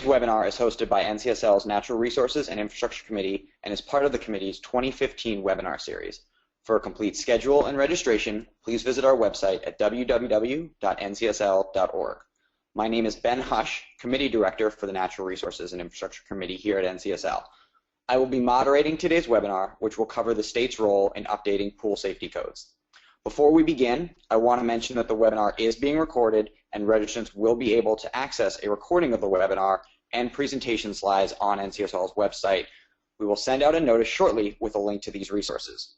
webinar is hosted by NCSL's Natural Resources and Infrastructure Committee and is part of the committee's 2015 webinar series. For a complete schedule and registration, please visit our website at www.ncsl.org. My name is Ben Hush, Committee Director for the Natural Resources and Infrastructure Committee here at NCSL. I will be moderating today's webinar, which will cover the state's role in updating pool safety codes. Before we begin, I want to mention that the webinar is being recorded and registrants will be able to access a recording of the webinar and presentation slides on NCSL's website. We will send out a notice shortly with a link to these resources.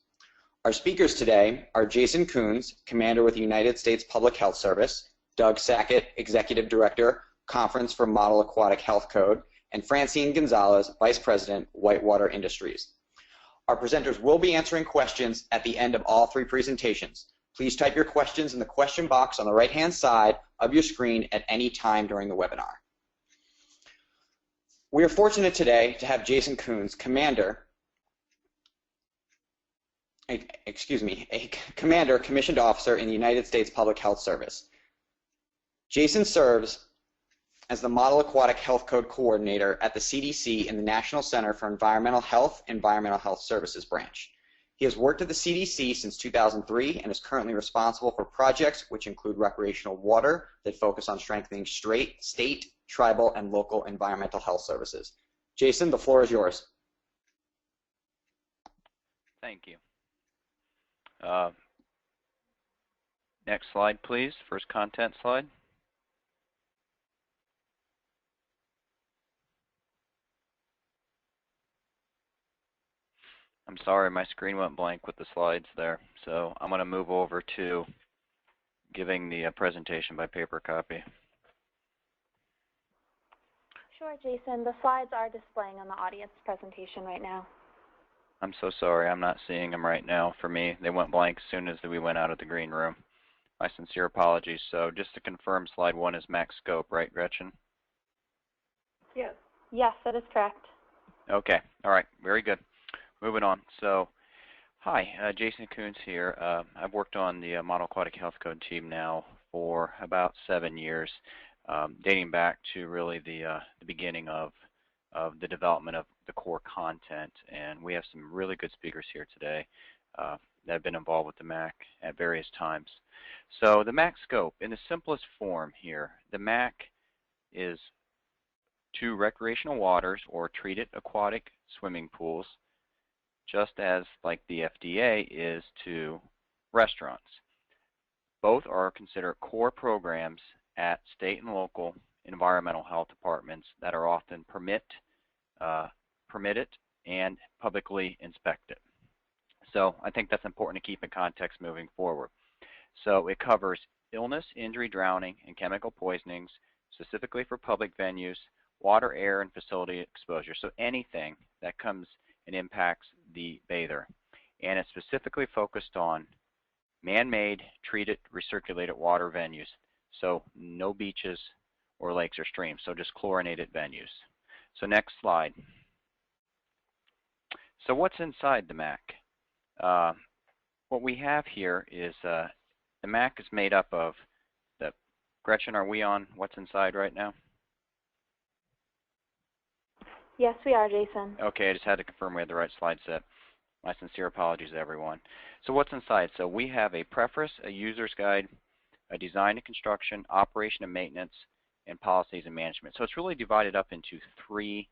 Our speakers today are Jason Coons, Commander with the United States Public Health Service, Doug Sackett, Executive Director, Conference for Model Aquatic Health Code, and Francine Gonzalez, Vice President, Whitewater Industries. Our presenters will be answering questions at the end of all three presentations. Please type your questions in the question box on the right-hand side of your screen at any time during the webinar. We are fortunate today to have Jason Coons, a Commander Commissioned Officer in the United States Public Health Service. Jason serves as the Model Aquatic Health Code Coordinator at the CDC in the National Center for Environmental Health Services branch. He has worked at the CDC since 2003 and is currently responsible for projects which include recreational water that focus on strengthening state, tribal, and local environmental health services. Jason, the floor is yours. Thank you. Next slide, please. First content slide. I'm sorry, my screen went blank with the slides there, so I'm going to move over to giving the presentation by paper copy. Sure, Jason. The slides are displaying on the audience presentation right now. I'm so sorry, I'm not seeing them right now. For me, they went blank as soon as we went out of the green room. My sincere apologies. So just to confirm, slide 1 is max scope, right, Gretchen? Yes. Yes, that is correct. Okay, all right, very good. Moving on. So, hi, Jason Coons here. I've worked on the Model Aquatic Health Code team now for about 7 years, dating back to really the beginning of the development of the core content. And we have some really good speakers here today that have been involved with the MAC at various times. So the MAC scope, in the simplest form here, the MAC is to recreational waters or treated aquatic swimming pools, just as like the FDA is to restaurants. Both are considered core programs at state and local environmental health departments that are often permitted and publicly inspected. So I think that's important to keep in context moving forward. So it covers illness, injury, drowning, and chemical poisonings, specifically for public venues, water, air, and facility exposure. So anything that comes and impacts the bather. And it's specifically focused on man-made, treated, recirculated water venues. So no beaches or lakes or streams, so just chlorinated venues. So next slide. So what's inside the MAC? What we have here is the MAC is made up of Gretchen, are we on what's inside right now? Yes, we are, Jason. Okay, I just had to confirm we had the right slide set. My sincere apologies, everyone. So what's inside? So we have a preface, a user's guide, a design and construction, operation and maintenance, and policies and management. So it's really divided up into three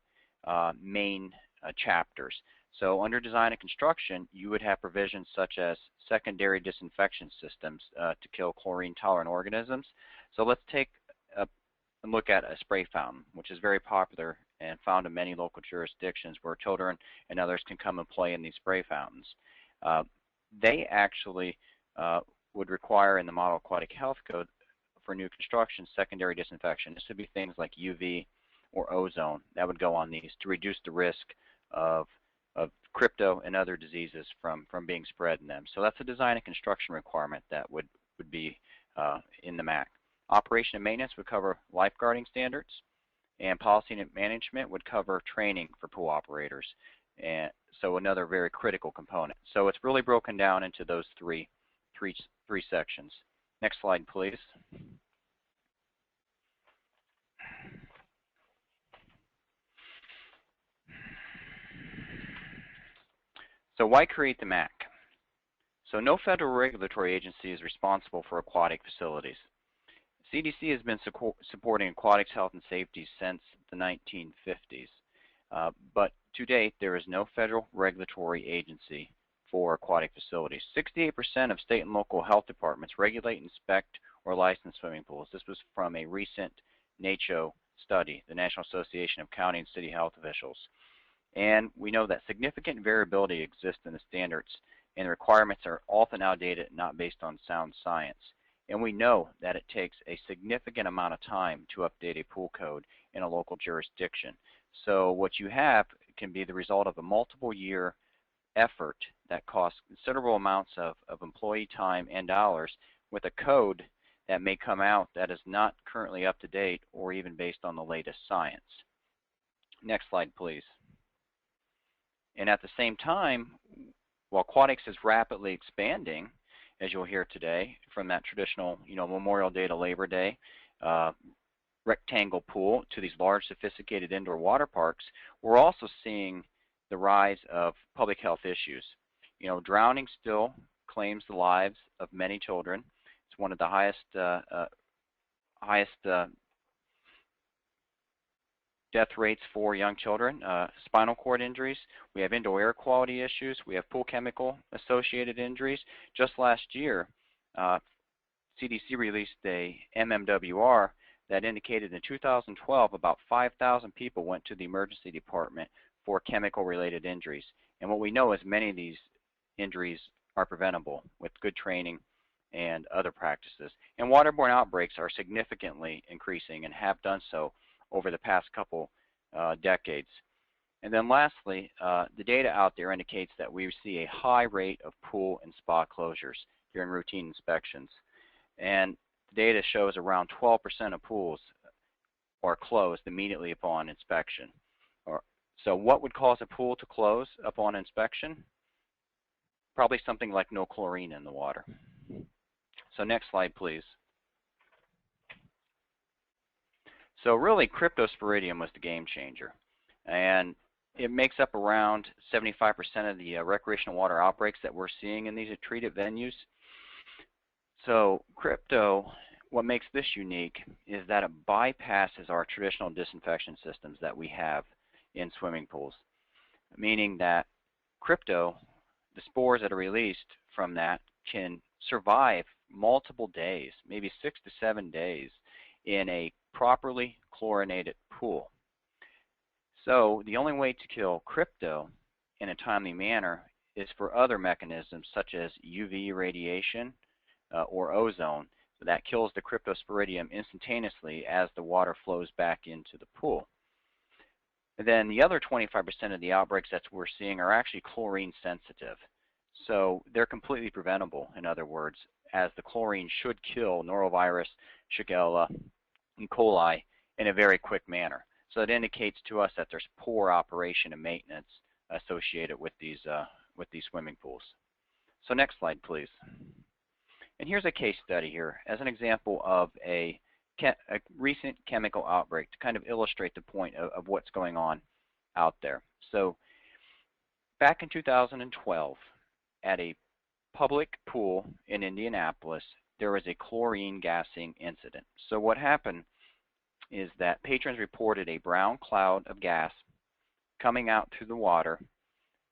main chapters. So under design and construction, you would have provisions such as secondary disinfection systems to kill chlorine-tolerant organisms. So let's take a look at a spray fountain, which is very popular and found in many local jurisdictions where children and others can come and play in these spray fountains. They actually would require in the Model Aquatic Health Code for new construction secondary disinfection. This would be things like UV or ozone that would go on these to reduce the risk of crypto and other diseases from being spread in them. So that's a design and construction requirement that would be in the MAC. Operation and maintenance would cover lifeguarding standards, and policy and management would cover training for pool operators. And so another very critical component. So it's really broken down into those three sections. Next slide, please. So why create the MAHC? So no federal regulatory agency is responsible for aquatic facilities. CDC has been supporting aquatics health and safety since the 1950s, but to date there is no federal regulatory agency for aquatic facilities. 68% of state and local health departments regulate, inspect, or license swimming pools. This was from a recent NACCHO study, the National Association of County and City Health Officials. And we know that significant variability exists in the standards, and the requirements are often outdated, not based on sound science. And we know that it takes a significant amount of time to update a pool code in a local jurisdiction. So what you have can be the result of a multiple-year effort that costs considerable amounts of employee time and dollars with a code that may come out that is not currently up to date or even based on the latest science. Next slide, please. And at the same time, while aquatics is rapidly expanding, as you'll hear today, from that traditional, Memorial Day to Labor Day rectangle pool to these large, sophisticated indoor water parks, we're also seeing the rise of public health issues. Drowning still claims the lives of many children. It's one of the highest death rates for young children. Spinal cord injuries. We have indoor air quality issues. We have pool chemical associated injuries. Just last year, CDC released a MMWR that indicated in 2012 about 5,000 people went to the emergency department for chemical related injuries. And what we know is many of these injuries are preventable with good training and other practices. And waterborne outbreaks are significantly increasing and have done so over the past couple decades. And then lastly, the data out there indicates that we see a high rate of pool and spa closures during routine inspections. And the data shows around 12% of pools are closed immediately upon inspection. So what would cause a pool to close upon inspection? Probably something like no chlorine in the water. So next slide, please. So really, cryptosporidium was the game changer. And it makes up around 75% of the recreational water outbreaks that we're seeing in these treated venues. So crypto, what makes this unique is that it bypasses our traditional disinfection systems that we have in swimming pools, meaning that crypto, the spores that are released from that, can survive multiple days, maybe 6 to 7 days, in a properly chlorinated pool. So the only way to kill crypto in a timely manner is for other mechanisms such as UV radiation or ozone that kills the cryptosporidium instantaneously as the water flows back into the pool. And then the other 25% of the outbreaks that we're seeing are actually chlorine sensitive. So they're completely preventable, in other words, as the chlorine should kill norovirus, Shigella, and coli in a very quick manner. So it indicates to us that there's poor operation and maintenance associated with these swimming pools. So next slide, please. And here's a case study here as an example of a recent chemical outbreak to kind of illustrate the point of what's going on out there. So back in 2012, at a public pool in Indianapolis, there was a chlorine gassing incident. So what happened is that patrons reported a brown cloud of gas coming out through the water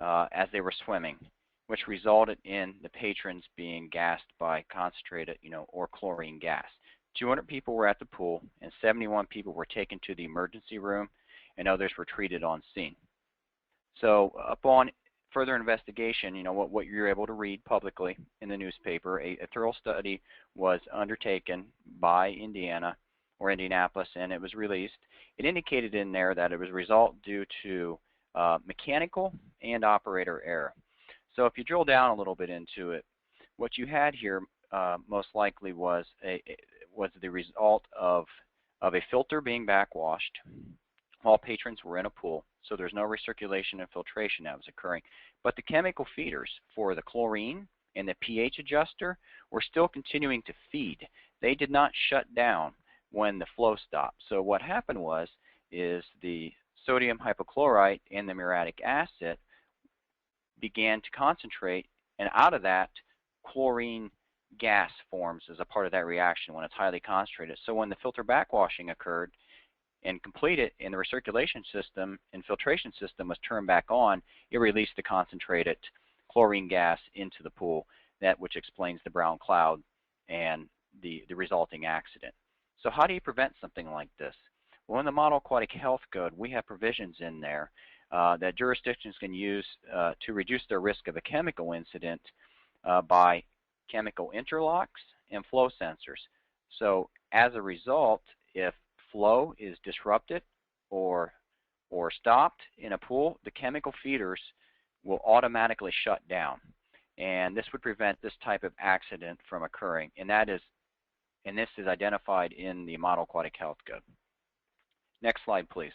as they were swimming, which resulted in the patrons being gassed by concentrated, or chlorine gas. 200 people were at the pool, and 71 people were taken to the emergency room, and others were treated on scene. So upon further investigation, what you're able to read publicly in the newspaper, a thorough study was undertaken by Indianapolis, and it was released. It indicated in there that it was a result due to mechanical and operator error. So if you drill down a little bit into it, what you had here most likely was the result of a filter being backwashed while patrons were in a pool. So there's no recirculation and filtration that was occurring. But the chemical feeders for the chlorine and the pH adjuster were still continuing to feed. They did not shut down when the flow stopped. So what happened is the sodium hypochlorite and the muriatic acid began to concentrate, and out of that, chlorine gas forms as a part of that reaction when it's highly concentrated. So when the filter backwashing occurred and completed, and the recirculation system and filtration system was turned back on, it released the concentrated chlorine gas into the pool, that which explains the brown cloud and the resulting accident. So how do you prevent something like this? Well, in the Model Aquatic Health Code, we have provisions in there that jurisdictions can use to reduce their risk of a chemical incident by chemical interlocks and flow sensors. So as a result, if flow is disrupted or stopped in a pool, the chemical feeders will automatically shut down. And this would prevent this type of accident from occurring. And this is identified in the Model Aquatic Health Code. Next slide, please.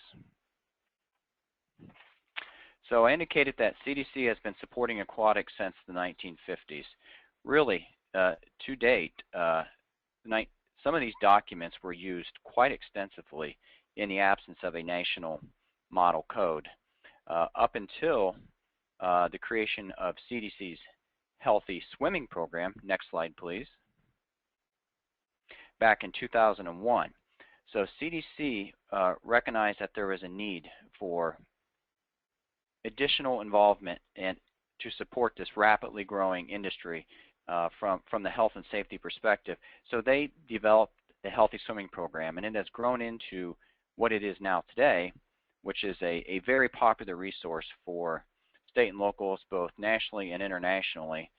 So I indicated that CDC has been supporting aquatics since the 1950s. Really, to date, some of these documents were used quite extensively in the absence of a national model code up until the creation of CDC's Healthy Swimming Program. Next slide, please. Back in 2001. So CDC recognized that there was a need for additional involvement and to support this rapidly growing industry from the health and safety perspective. So they developed the Healthy Swimming Program, and it has grown into what it is now today, which is a very popular resource for state and locals, both nationally and internationally.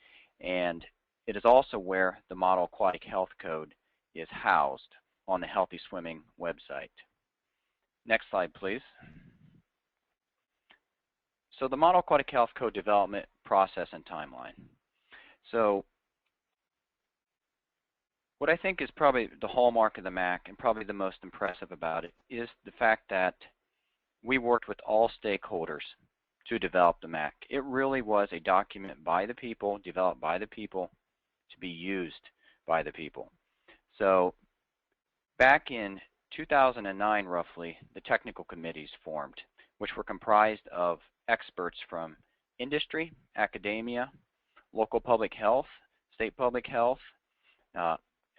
And it is also where the Model Aquatic Health Code is housed on the Healthy Swimming website. Next slide, please. So the Model Aquatic Health Code development process and timeline. So what I think is probably the hallmark of the MAHC and probably the most impressive about it is the fact that we worked with all stakeholders to develop the MAHC. It really was a document by the people, developed by the people, to be used by the people. So back in 2009, roughly, the technical committees formed, which were comprised of experts from industry, academia, local public health, state public health,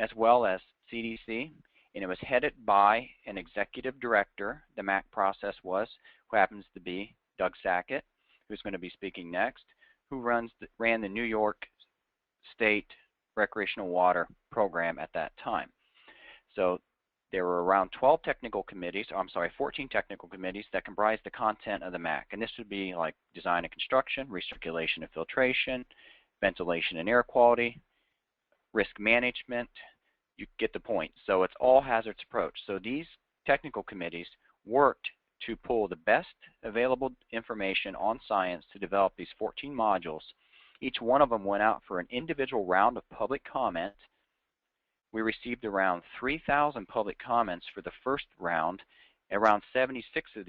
as well as CDC, and it was headed by an executive director. The MAHC process was, who happens to be Doug Sackett, who's going to be speaking next, who ran the New York State Recreational Water Program at that time. So there were around 14 technical committees that comprised the content of the MAHC. And this would be like design and construction, recirculation and filtration, ventilation and air quality, risk management. You get the point. So it's all hazards approach. So these technical committees worked to pull the best available information on science to develop these 14 modules. Each one of them went out for an individual round of public comment. We received around 3,000 public comments for the first round. Around 76% of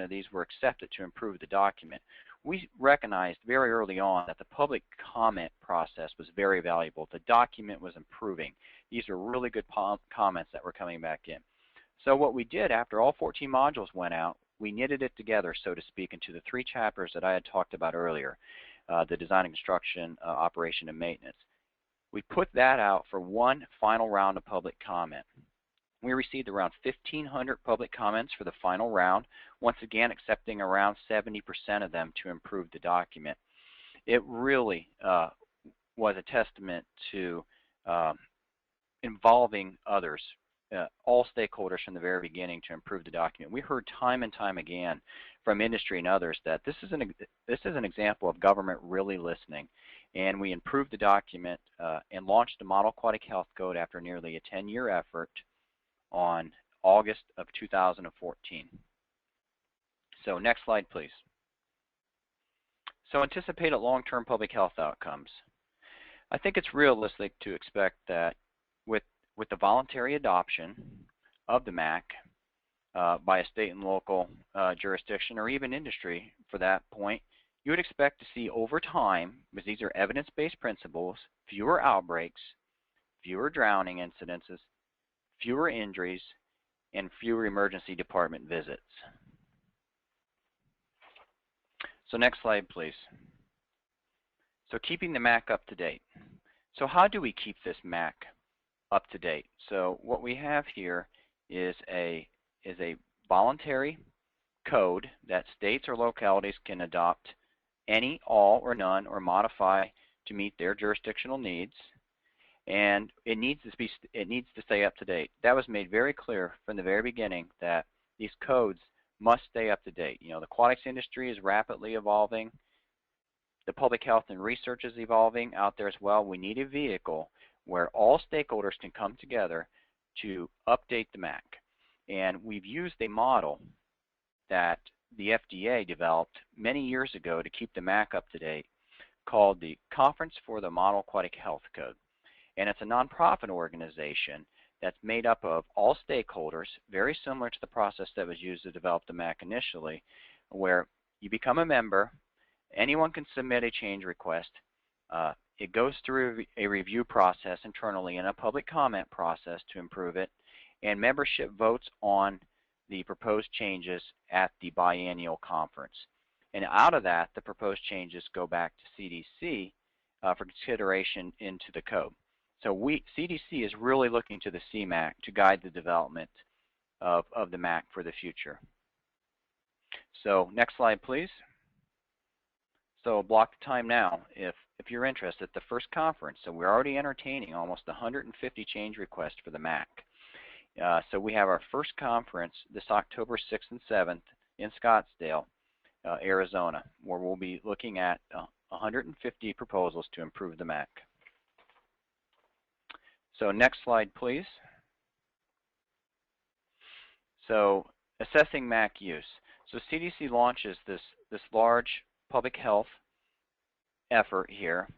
these were accepted to improve the document. We recognized very early on that the public comment process was very valuable. The document was improving. These were really good comments that were coming back in. So what we did after all 14 modules went out, we knitted it together, so to speak, into the 3 chapters that I had talked about earlier, the design and construction, operation, and maintenance. We put that out for one final round of public comment. We received around 1,500 public comments for the final round, once again accepting around 70% of them to improve the document. It really was a testament to involving others, all stakeholders from the very beginning to improve the document. We heard time and time again from industry and others that this is an example of government really listening. And we improved the document and launched the Model Aquatic Health Code after nearly a 10-year effort on August of 2014. So next slide, please. So anticipated long-term public health outcomes. I think it's realistic to expect that with the voluntary adoption of the MAHC by a state and local jurisdiction, or even industry for that point, you would expect to see over time, because these are evidence-based principles, fewer outbreaks, fewer drowning incidences, fewer injuries, and fewer emergency department visits. So next slide, please. So keeping the MAHC up to date. So how do we keep this MAHC up to date? So what we have here is a voluntary code that states or localities can adopt any, all, or none, or modify to meet their jurisdictional needs, and it needs to stay up to date. That was made very clear from the very beginning that these codes must stay up to date. You know, the aquatics industry is rapidly evolving. The public health and research is evolving out there as well. We need a vehicle where all stakeholders can come together to update the MAHC. And we've used a model that the FDA developed many years ago to keep the MAHC up to date called the Conference for the Model Aquatic Health Code. And it's a nonprofit organization that's made up of all stakeholders, very similar to the process that was used to develop the MAHC initially, where you become a member, anyone can submit a change request. It goes through a review process internally and a public comment process to improve it, and membership votes on the proposed changes at the biennial conference. And out of that, the proposed changes go back to CDC for consideration into the code. So CDC is really looking to the CMAQ to guide the development of the MAHC for the future. So next slide, please. So block the time now if you're interested at the first conference. So we're already entertaining almost 150 change requests for the MAHC. So we have our first conference this October 6th and 7th in Scottsdale, Arizona, where we'll be looking at 150 proposals to improve the MAHC. So next slide, please. So assessing MAHC use. So CDC launches this large public health effort here.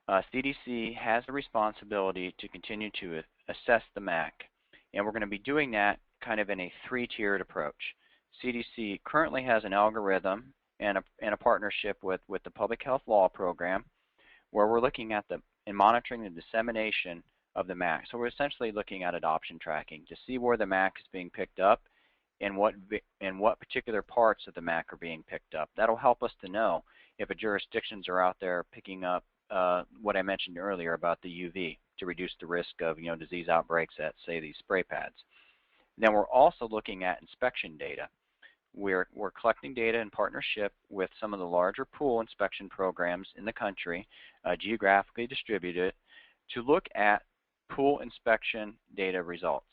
CDC has a responsibility to continue to assess the MAHC. And we're going to be doing that kind of in a three-tiered approach. CDC currently has an algorithm and a partnership with the Public Health Law Program, where we're looking at and monitoring the dissemination of the MAHC. So we're essentially looking at adoption tracking to see where the MAHC is being picked up and what particular parts of the MAHC are being picked up. That'll help us to know if jurisdictions are out there picking up what I mentioned earlier about the UV to reduce the risk of disease outbreaks at, say, these spray pads. Then we're also looking at inspection data. We're collecting data in partnership with some of the larger pool inspection programs in the country, geographically distributed, to look at pool inspection data results.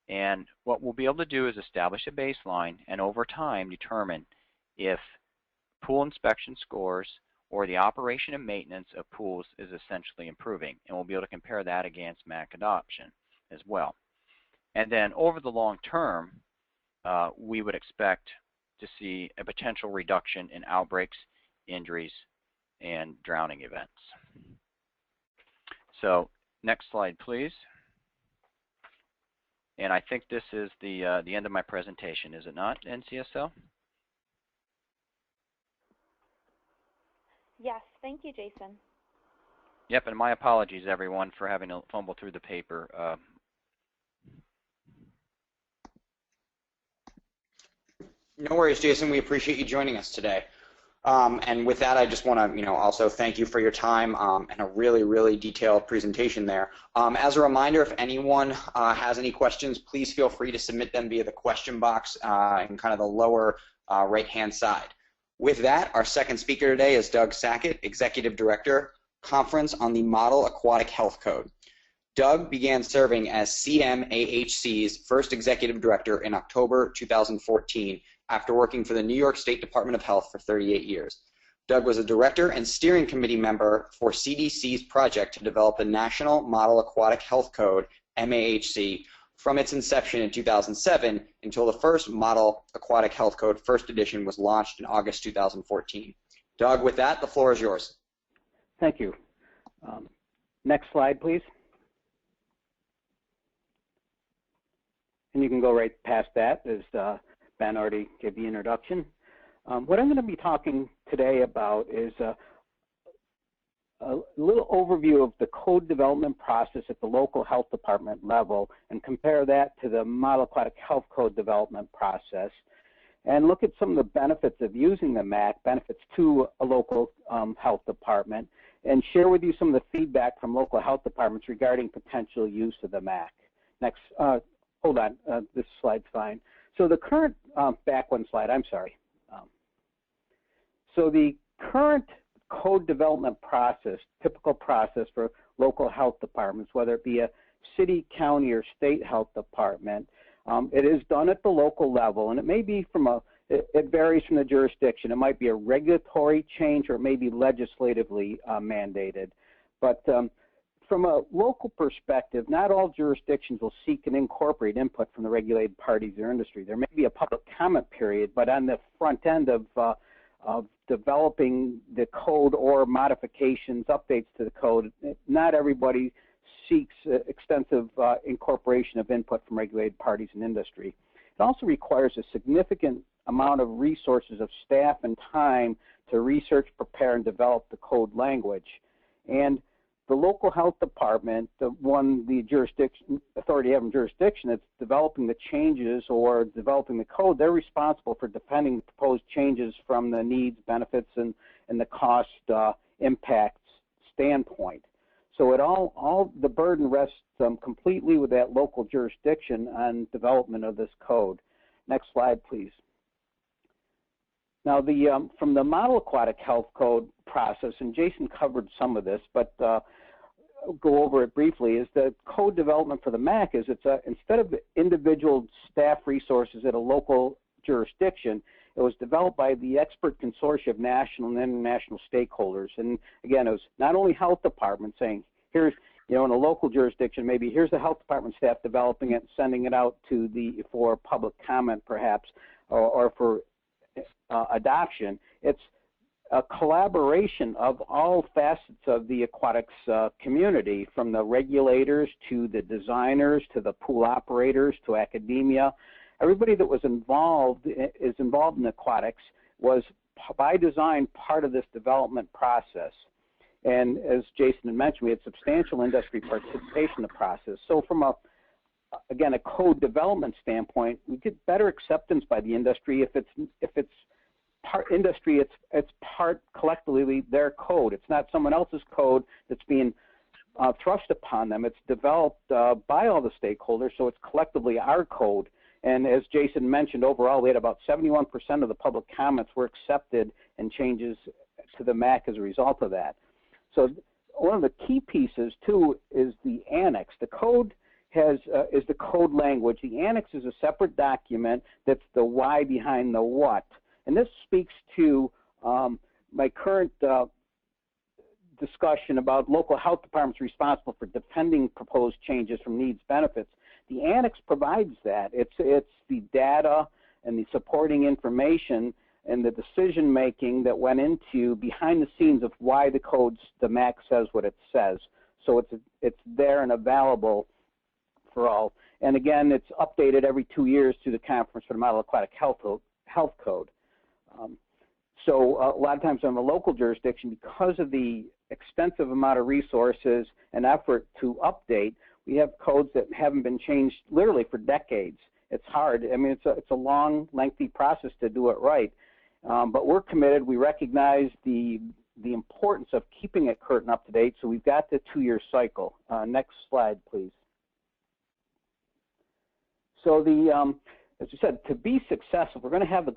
And what we'll be able to do is establish a baseline and over time determine if pool inspection scores or the operation and maintenance of pools is essentially improving. And we'll be able to compare that against MAHC adoption as well. And then over the long term, we would expect to see a potential reduction in outbreaks, injuries, and drowning events. So next slide, please. And I think this is the end of my presentation, is it not, NCSL? Yes, thank you, Jason. Yep, and my apologies, everyone, for having to fumble through the paper. No worries, Jason. We appreciate you joining us today. And with that, I just want to, also thank you for your time and a really, really detailed presentation there. As a reminder, if anyone has any questions, please feel free to submit them via the question box in kind of the lower right-hand side. With that, our second speaker today is Doug Sackett, Executive Director, Conference on the Model Aquatic Health Code. Doug began serving as CMAHC's first Executive Director in October 2014 after working for the New York State Department of Health for 38 years. Doug was a Director and Steering Committee member for CDC's project to develop the National Model Aquatic Health Code, MAHC, from its inception in 2007 until the first Model Aquatic Health Code first edition was launched in August 2014. Doug, with that, the floor is yours. Thank you. Next slide, please. And you can go right past that, as Ben already gave the introduction. What I'm going to be talking today about is a little overview of the code development process at the local health department level and compare that to the Model Aquatic Health Code development process. and look at some of the benefits of using the MAHC, benefits to a local health department, and share with you some of the feedback from local health departments regarding potential use of the MAHC. Next, hold on, this slide's fine. So the current, back one slide, I'm sorry. So the current code development process, typical process for local health departments, whether it be a city, county, or state health department, it is done at the local level, and it may be it varies from the jurisdiction. It might be a regulatory change, or it may be legislatively mandated. But from a local perspective, not all jurisdictions will seek and incorporate input from the regulated parties or industry. There may be a public comment period, but on the front end of developing the code or modifications, updates to the code, not everybody seeks extensive incorporation of input from regulated parties and industry. It also requires a significant amount of resources of staff and time to research, prepare, and develop the code language. And the local health department, the jurisdiction, authority having jurisdiction that's developing the changes or developing the code, they're responsible for defending proposed changes from the needs, benefits, and the cost impacts standpoint. So all the burden rests completely with that local jurisdiction on development of this code. Next slide, please. Now, from the Model Aquatic Health Code process, and Jason covered some of this, but go over it briefly, is the code development for the MAHC is instead of individual staff resources at a local jurisdiction, it was developed by the expert consortium of national and international stakeholders. And again, it was not only health departments saying, here's, in a local jurisdiction, maybe here's the health department staff developing it, sending it out for public comment perhaps, or for adoption. It's a collaboration of all facets of the aquatics community, from the regulators to the designers to the pool operators to academia. Everybody that was involved in aquatics was by design part of this development process. And as Jason had mentioned, we had substantial industry participation in the process. So from again, a code development standpoint, we get better acceptance by the industry if it's part industry, it's part collectively their code. It's not someone else's code that's being thrust upon them. It's developed by all the stakeholders, so it's collectively our code. And as Jason mentioned, overall, we had about 71% of the public comments were accepted and changes to the MAHC as a result of that. So one of the key pieces, too, is the annex. The code is the code language. The annex is a separate document that's the why behind the what. And this speaks to my current discussion about local health departments responsible for defending proposed changes from needs benefits. The annex provides that. It's the data and the supporting information and the decision making that went into behind the scenes of why the MAHC says what it says. So it's there and available for all. And again, it's updated every 2 years through the Conference for the Model Aquatic Health Code. So a lot of times on the local jurisdiction, because of the extensive amount of resources and effort to update, we have codes that haven't been changed literally for decades. It's hard. I mean, it's a long, lengthy process to do it right. But we're committed. We recognize the importance of keeping it current and up to date. So we've got the 2-year cycle. Next slide, please. So as I said, to be successful, we're going to have the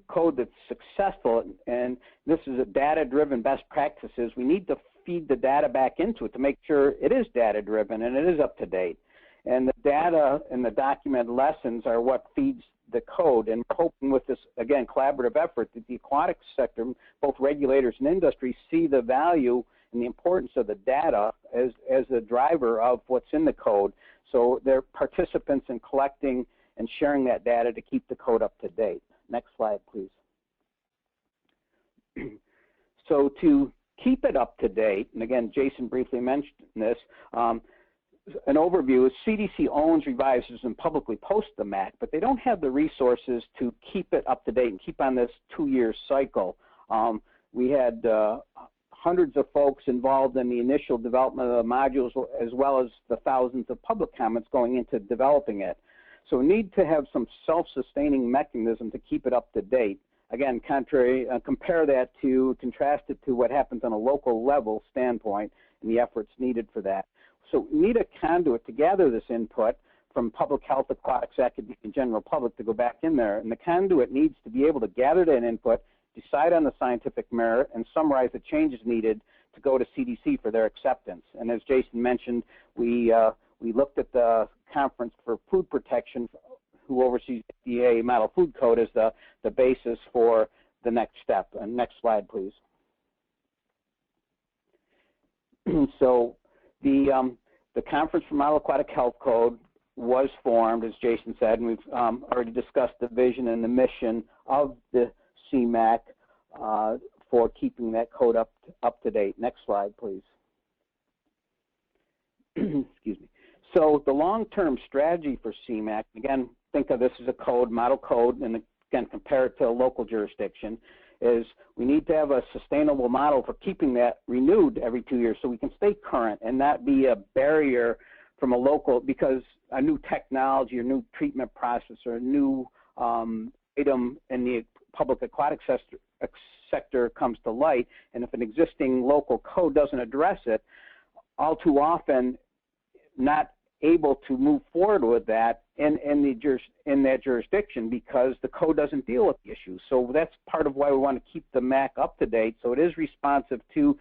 code that's successful, and this is a data-driven best practices. We need to feed the data back into it to make sure it is data-driven and it is up to date. And the data and the documented lessons are what feeds the code. And we're hoping with this, again, collaborative effort that the aquatics sector, both regulators and industry, see the value and the importance of the data as a driver of what's in the code. So they're participants in collecting and sharing that data to keep the code up to date. Next slide, please. So to keep it up to date, and again, Jason briefly mentioned this, an overview is CDC owns, revises, and publicly posts the MAHC, but they don't have the resources to keep it up to date and keep on this 2-year cycle. We had hundreds of folks involved in the initial development of the modules, as well as the thousands of public comments going into developing it. So we need to have some self-sustaining mechanism to keep it up to date. Again, contrast it to what happens on a local level standpoint and the efforts needed for that. So we need a conduit to gather this input from public health, aquatics, academia, and general public to go back in there. And the conduit needs to be able to gather that input, decide on the scientific merit, and summarize the changes needed to go to CDC for their acceptance. And as Jason mentioned, we looked at the Conference for Food Protection, who oversees the FDA Model Food Code, as the basis for the next step. And next slide, please. So the Conference for Model Aquatic Health Code was formed, as Jason said, and we've already discussed the vision and the mission of the CMAQ for keeping that code up to date. Next slide, please. Excuse me. So the long-term strategy for CMAQ, again, think of this as a code, model code, and again, compare it to a local jurisdiction, is we need to have a sustainable model for keeping that renewed every 2 years so we can stay current and not be a barrier from a local, because a new technology or new treatment process or a new item in the public aquatic sector comes to light, and if an existing local code doesn't address it, all too often not able to move forward with that in that jurisdiction because the code doesn't deal with the issue. So that's part of why we want to keep the MAC up to date, so it is responsive to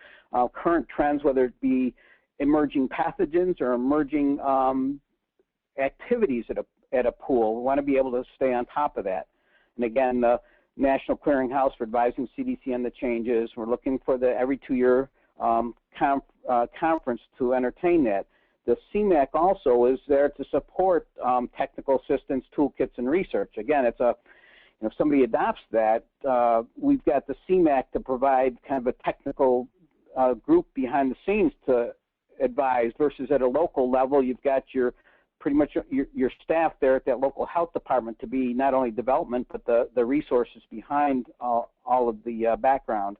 current trends, whether it be emerging pathogens or emerging activities at a pool. We want to be able to stay on top of that. And again, the National Clearinghouse for advising CDC on the changes. We're looking for the every 2-year conference to entertain that. The CMAQ also is there to support technical assistance, toolkits, and research. Again, it's if somebody adopts that, we've got the CMAQ to provide kind of a technical group behind the scenes to advise, versus at a local level, you've got pretty much your staff there at that local health department to be not only development, but the resources behind all of the background.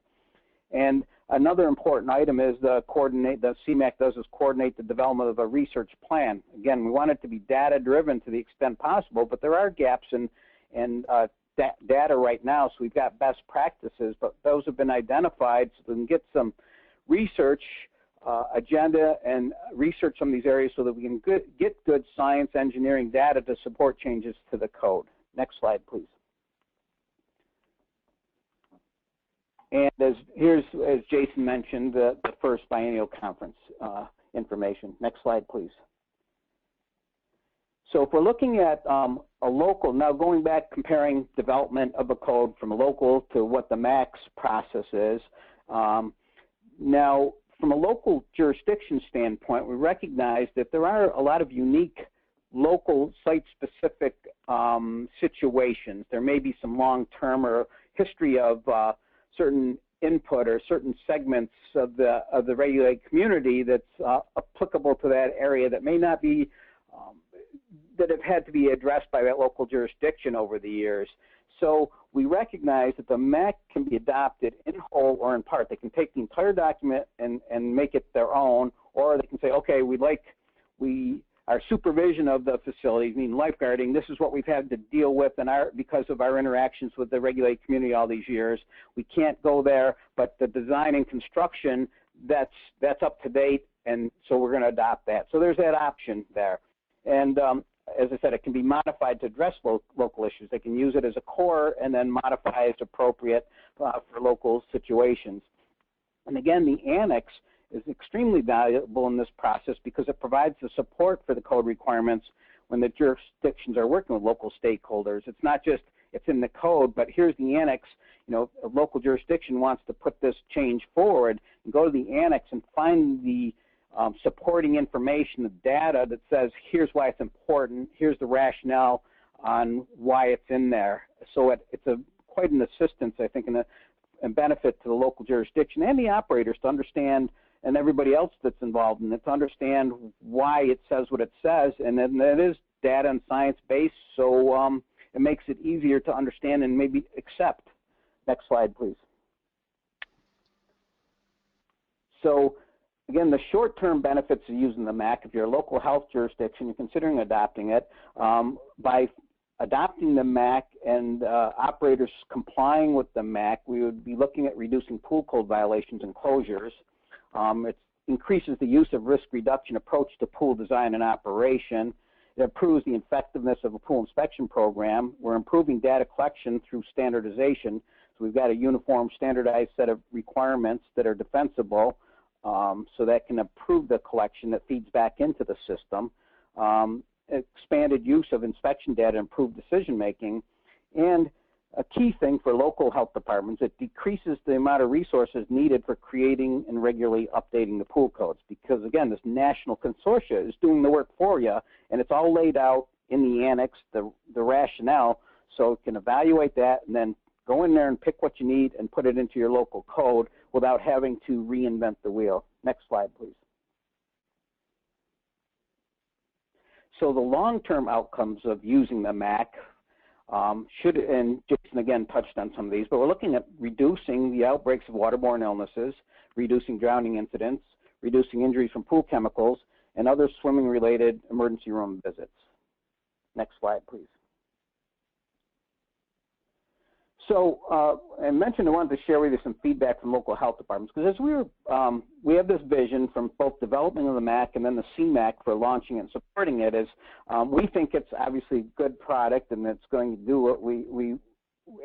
And another important item is the CMAQ does is coordinate the development of a research plan. Again, we want it to be data-driven to the extent possible, but there are gaps in data right now, so we've got best practices, but those have been identified so we can get some research agenda and research some of these areas so that we can get good science engineering data to support changes to the code. Next slide, please. And as Jason mentioned, the first biennial conference information. Next slide, please. So if we're looking at a local, now going back comparing development of a code from a local to what the MAHC process is, now from a local jurisdiction standpoint, we recognize that there are a lot of unique local site-specific situations. There may be some long-term or history of certain input or certain segments of the regulated community that's applicable to that area that may not be that have had to be addressed by that local jurisdiction over the years. So we recognize that the MAC can be adopted in whole or in part. They can take the entire document and make it their own, or they can say, okay, our supervision of the facilities, meaning lifeguarding, this is what we've had to deal with because of our interactions with the regulated community all these years. We can't go there, but the design and construction, that's up to date, and so we're going to adopt that. So there's that option there. And as I said, it can be modified to address local issues. They can use it as a core and then modify as appropriate for local situations. And again, the annex is extremely valuable in this process because it provides the support for the code requirements when the jurisdictions are working with local stakeholders. It's not just it's in the code, but here's the annex. You know, a local jurisdiction wants to put this change forward and go to the annex and find the supporting information, the data that says here's why it's important, here's the rationale on why it's in there. So it's quite an assistance, I think, and a benefit to the local jurisdiction and the operators to understand, and everybody else that's involved in it, to understand why it says what it says, and then it is data and science based, so it makes it easier to understand and maybe accept. Next slide, please. So again, the short-term benefits of using the MAC, if you're a local health jurisdiction, you're considering adopting it, by adopting the MAC and operators complying with the MAC, we would be looking at reducing pool code violations and closures. It increases the use of risk reduction approach to pool design and operation. It improves the effectiveness of a pool inspection program. We're improving data collection through standardization. So we've got a uniform standardized set of requirements that are defensible, so that can improve the collection that feeds back into the system. Expanded use of inspection data, improved decision making, and a key thing for local health departments, it decreases the amount of resources needed for creating and regularly updating the pool codes, because again, this national consortia is doing the work for you, and it's all laid out in the annex, the rationale, so it can evaluate that and then go in there and pick what you need and put it into your local code without having to reinvent the wheel. Next slide, please. So the long-term outcomes of using the MAC should, and Jason again touched on some of these, but we're looking at reducing the outbreaks of waterborne illnesses, reducing drowning incidents, reducing injuries from pool chemicals, and other swimming-related emergency room visits. Next slide, please. So I mentioned I wanted to share with you some feedback from local health departments, because as we have this vision from both development of the MAC and then the CMAC for launching and supporting it, is we think it's obviously a good product and it's going to do what we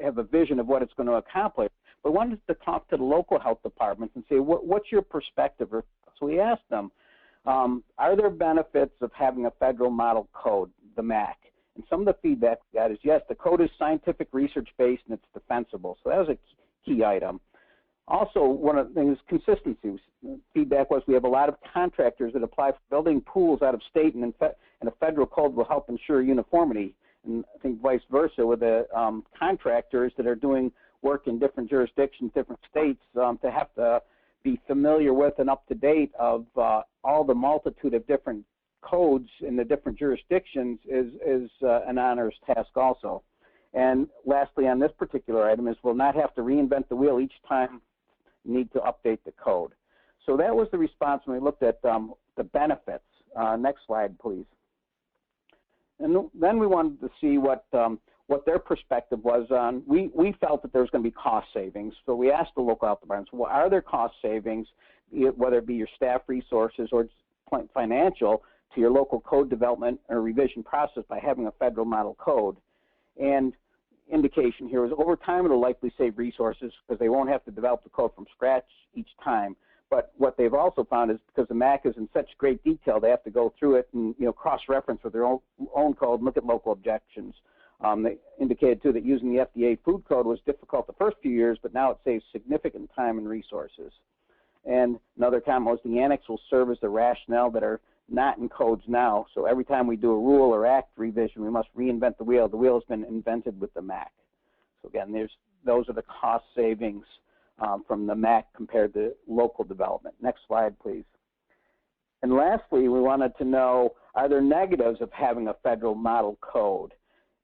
have a vision of what it's going to accomplish. But we wanted to talk to the local health departments and say, what's your perspective? So we asked them, are there benefits of having a federal model code, the MAC? And some of the feedback we got is, yes, the code is scientific research-based and it's defensible. So that was a key item. Also, one of the things is consistency. Feedback was we have a lot of contractors that apply for building pools out of state, and a federal code will help ensure uniformity. And I think vice versa with the contractors that are doing work in different jurisdictions, different states, to have to be familiar with and up to date of all the multitude of different codes in the different jurisdictions is an onerous task also. And lastly, on this particular item is we'll not have to reinvent the wheel each time you need to update the code. So that was the response when we looked at the benefits. Next slide, please. And then we wanted to see what their perspective was on. We felt that there was going to be cost savings, so we asked the local health departments, well, are there cost savings, whether it be your staff resources or financial, to your local code development or revision process by having a federal model code? And indication here is over time it'll likely save resources because they won't have to develop the code from scratch each time. But what they've also found is because the MAC is in such great detail, they have to go through it and cross-reference with their own code and look at local objections. They indicated too that using the FDA Food Code was difficult the first few years, but now it saves significant time and resources. And another comment was the annex will serve as the rationale that are not in codes now. So every time we do a rule or act revision, we must reinvent the wheel. The wheel has been invented with the MAC. So again, those are the cost savings from the MAC compared to local development. Next slide, please. And lastly, we wanted to know, are there negatives of having a federal model code?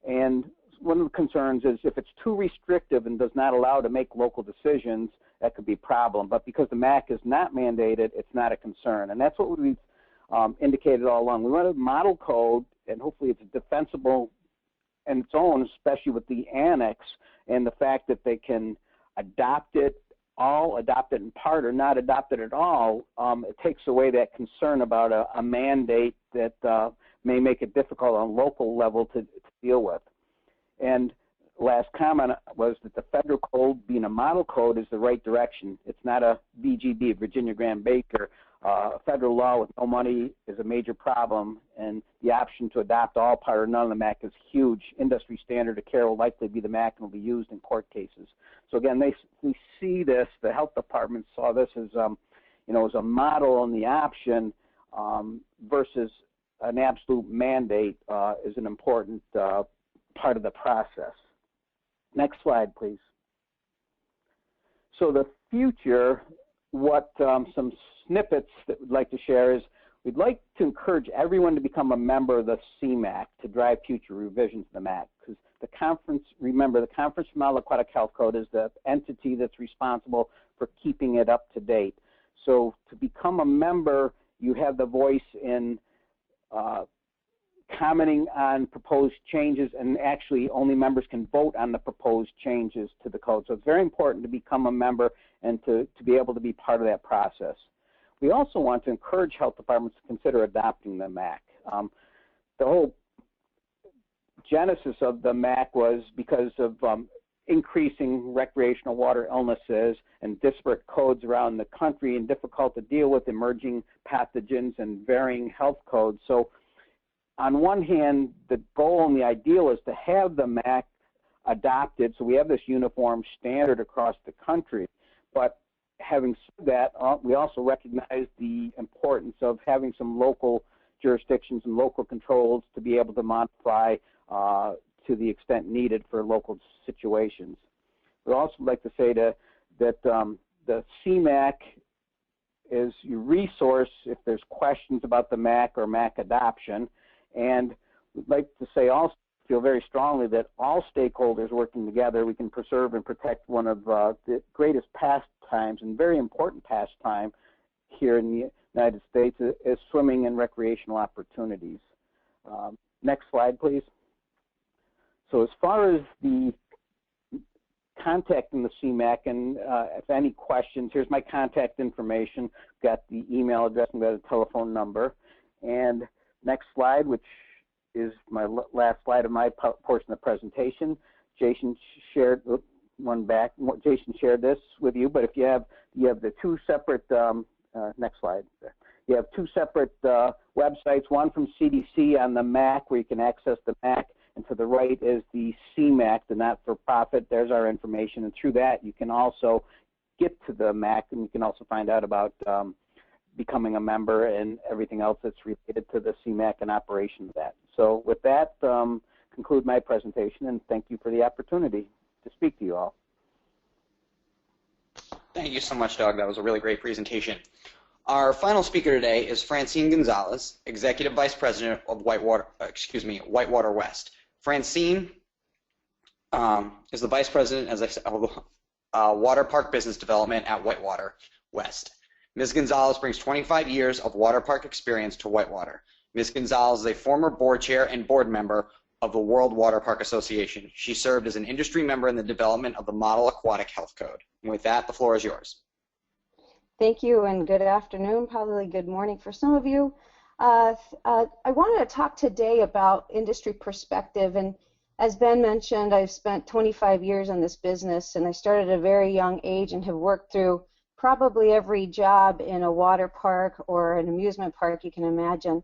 And one of the concerns is if it's too restrictive and does not allow to make local decisions, that could be a problem. But because the MAC is not mandated, it's not a concern. And that's what we've indicated all along. We want a model code, and hopefully it's defensible in its own, especially with the annex and the fact that they can adopt it all, adopt it in part, or not adopt it at all. It takes away that concern about a mandate that may make it difficult on local level to deal with. And last comment was that the federal code, being a model code, is the right direction. It's not a VGB, Virginia Graham Baker. Federal law with no money is a major problem, and the option to adopt all, part, or none of the MAC is huge. Industry standard of care will likely be the MAC and will be used in court cases. So again, we see this, the health department saw this as, as a model and the option versus an absolute mandate is an important part of the process. Next slide, please. So the future, what some snippets that we'd like to share is we'd like to encourage everyone to become a member of the CMAC to drive future revisions of the MAC, because the conference, remember, the Conference for Model Aquatic Health Code is the entity that's responsible for keeping it up to date. So to become a member, you have the voice in commenting on proposed changes, and actually only members can vote on the proposed changes to the code. So it's very important to become a member and to be able to be part of that process. We also want to encourage health departments to consider adopting the MAHC. The whole genesis of the MAHC was because of increasing recreational water illnesses and disparate codes around the country and difficult to deal with emerging pathogens and varying health codes. So on one hand, the goal and the ideal is to have the MAHC adopted, so we have this uniform standard across the country. But having said that, we also recognize the importance of having some local jurisdictions and local controls to be able to modify to the extent needed for local situations. We'd also like to say that the CMAQ is your resource if there's questions about the MAHC or MAHC adoption. And we'd like to say also, feel very strongly that all stakeholders working together, we can preserve and protect one of the greatest pastimes and very important pastime here in the United States is swimming and recreational opportunities. Next slide, please. So as far as the contacting the CMAQ, and if any questions, here's my contact information. Got the email address and got a telephone number. And next slide, which is my last slide of my portion of the presentation. Jason shared one back. Jason shared this with you, but if you have the two separate next slide. You have two separate websites. One from CDC on the MAHC, where you can access the MAHC, and to the right is the CMAQ, the not-for-profit. There's our information, and through that you can also get to the MAHC, and you can also find out about becoming a member and everything else that's related to the CMAQ and operation of that. So with that, conclude my presentation, and thank you for the opportunity to speak to you all. Thank you so much, Doug. That was a really great presentation. Our final speaker today is Francine Gonzalez, Executive Vice President of Whitewater West. Francine is the Vice President, as I said, of Water Park Business Development at Whitewater West. Ms. Gonzalez brings 25 years of water park experience to Whitewater. Ms. Gonzalez is a former board chair and board member of the World Water Park Association. She served as an industry member in the development of the Model Aquatic Health Code. And with that, the floor is yours. Thank you, and good afternoon, probably good morning for some of you. I wanted to talk today about industry perspective, and as Ben mentioned, I've spent 25 years in this business, and I started at a very young age and have worked through probably every job in a water park or an amusement park you can imagine.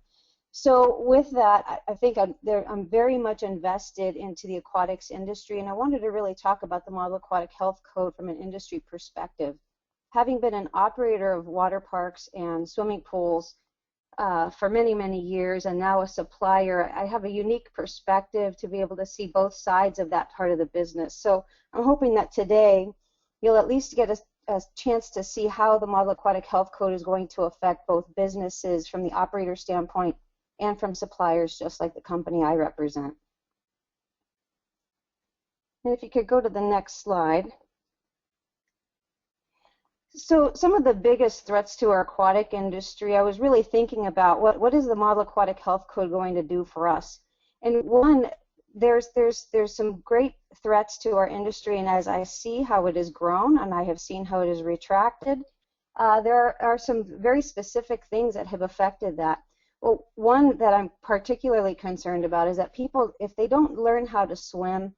So with that, I think I'm very much invested into the aquatics industry, and I wanted to really talk about the Model Aquatic Health Code from an industry perspective. Having been an operator of water parks and swimming pools for many, many years, and now a supplier, I have a unique perspective to be able to see both sides of that part of the business. So I'm hoping that today you'll at least get a chance to see how the Model Aquatic Health Code is going to affect both businesses from the operator standpoint and from suppliers, just like the company I represent. And if you could go to the next slide. So some of the biggest threats to our aquatic industry, I was really thinking about what is the Model Aquatic Health Code going to do for us? And one, there's some great threats to our industry, and as I see how it has grown and I have seen how it has retracted, there are some very specific things that have affected that. Well, one that I'm particularly concerned about is that people, if they don't learn how to swim,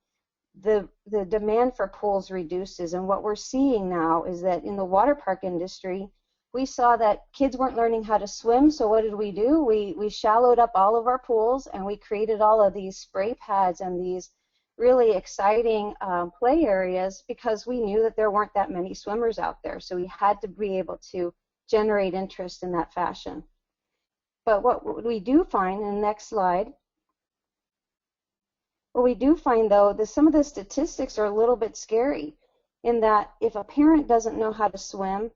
the demand for pools reduces. And what we're seeing now is that in the water park industry, we saw that kids weren't learning how to swim, so what did we do? We shallowed up all of our pools, and we created all of these spray pads and these really exciting play areas because we knew that there weren't that many swimmers out there. So we had to be able to generate interest in that fashion. But what we do find, in the next slide, what we do find, though, that some of the statistics are a little bit scary in that if a parent doesn't know how to swim,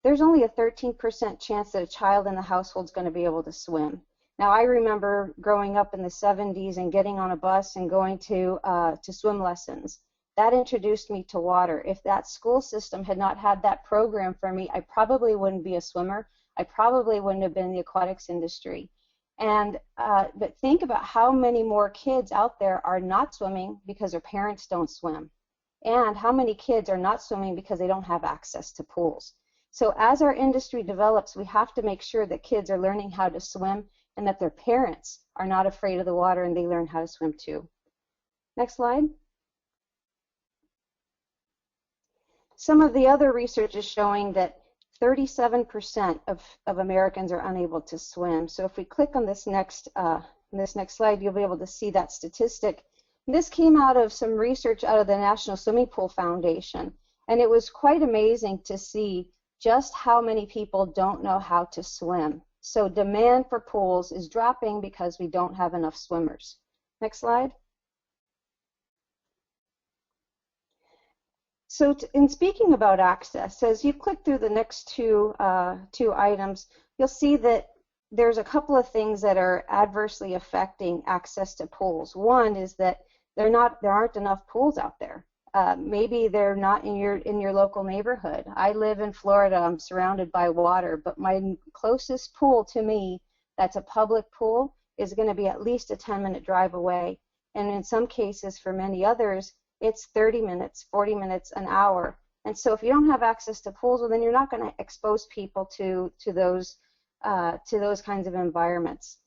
there's only a 13% chance that a child in the household is going to be able to swim. Now, I remember growing up in the 70s and getting on a bus and going to swim lessons. that introduced me to water. If that school system had not had that program for me, I probably wouldn't be a swimmer. I probably wouldn't have been in the aquatics industry. And but think about how many more kids out there are not swimming because their parents don't swim, and how many kids are not swimming because they don't have access to pools. So as our industry develops, we have to make sure that kids are learning how to swim and that their parents are not afraid of the water and they learn how to swim too. Next slide. Some of the other research is showing that 37% of Americans are unable to swim. So if we click on this next slide, you'll be able to see that statistic. This came out of some research out of the National Swimming Pool Foundation, and it was quite amazing to see just how many people don't know how to swim. So demand for pools is dropping because we don't have enough swimmers. Next slide. So in speaking about access, as you click through the next two items, you'll see that there's a couple of things that are adversely affecting access to pools. One is that there aren't enough pools out there. Maybe they're not in your local neighborhood. I live in Florida. I'm surrounded by water, but my closest pool to me that's a public pool is going to be at least a 10-minute drive away. And in some cases, for many others, it's 30 minutes, 40 minutes, an hour. And so if you don't have access to pools, well, then you're not going to expose people to those kinds of environments.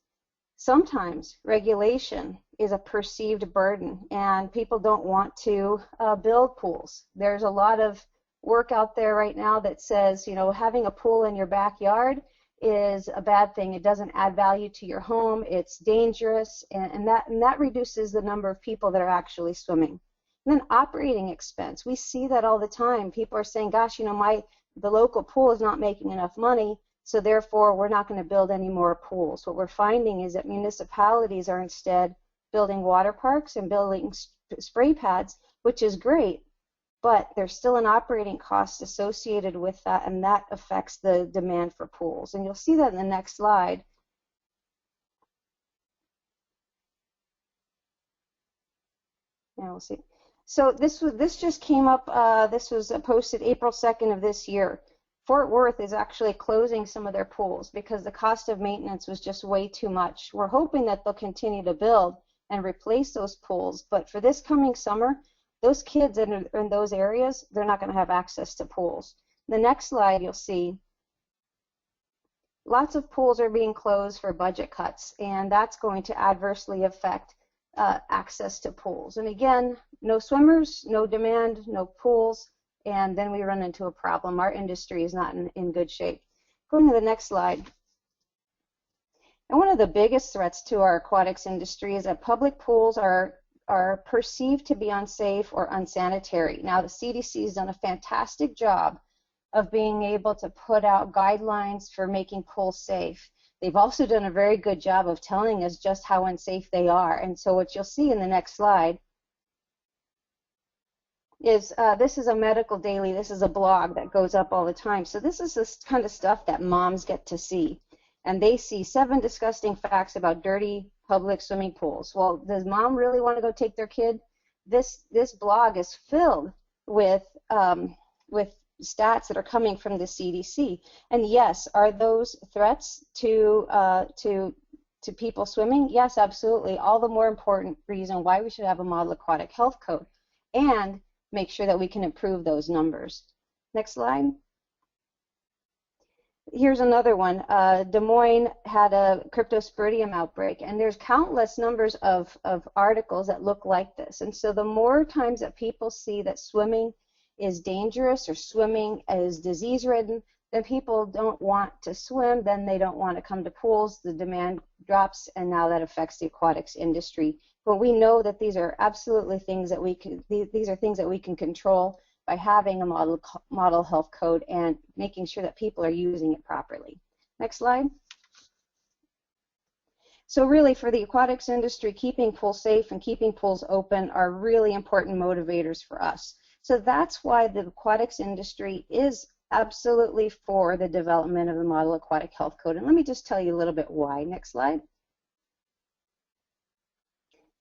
Sometimes regulation is a perceived burden, and people don't want to build pools. There's a lot of work out there right now that says, you know, having a pool in your backyard is a bad thing. It doesn't add value to your home. It's dangerous, and that reduces the number of people that are actually swimming. And then operating expense. We see that all the time. People are saying, gosh, you know, the local pool is not making enough money, so therefore we're not going to build any more pools. What we're finding is that municipalities are instead building water parks and building spray pads, which is great, but there's still an operating cost associated with that, and that affects the demand for pools. And you'll see that in the next slide. Yeah, we'll see. So this just came up, this was posted April 2nd of this year. Fort Worth is actually closing some of their pools because the cost of maintenance was just way too much. We're hoping that they'll continue to build and replace those pools, but for this coming summer, those kids in those areas, they're not going to have access to pools. The next slide you'll see, lots of pools are being closed for budget cuts, and that's going to adversely affect access to pools. And again, no swimmers, no demand, no pools, and then we run into a problem. Our industry is not in good shape. Going to the next slide. And one of the biggest threats to our aquatics industry is that public pools are perceived to be unsafe or unsanitary. Now, the CDC has done a fantastic job of being able to put out guidelines for making pools safe. They've also done a very good job of telling us just how unsafe they are. And so what you'll see in the next slide is this is a medical daily. This is a blog that goes up all the time. So this is this kind of stuff that moms get to see. And they see 7 disgusting facts about dirty public swimming pools. Well, does mom really want to go take their kid? This blog is filled with stats that are coming from the CDC. And yes, are those threats to people swimming? Yes, absolutely. All the more important reason why we should have a Model Aquatic Health Code and make sure that we can improve those numbers. Next slide. Here's another one. Des Moines had a cryptosporidium outbreak, and there's countless numbers of articles that look like this. And so the more times that people see that swimming is dangerous or swimming is disease-ridden, then people don't want to swim, then they don't want to come to pools, the demand drops, and now that affects the aquatics industry. But we know that these are absolutely things that these are things that we can control by having a model health code and making sure that people are using it properly. Next slide. So really for the aquatics industry, keeping pools safe and keeping pools open are really important motivators for us. So that's why the aquatics industry is absolutely for the development of the Model Aquatic Health Code. And let me just tell you a little bit why. Next slide.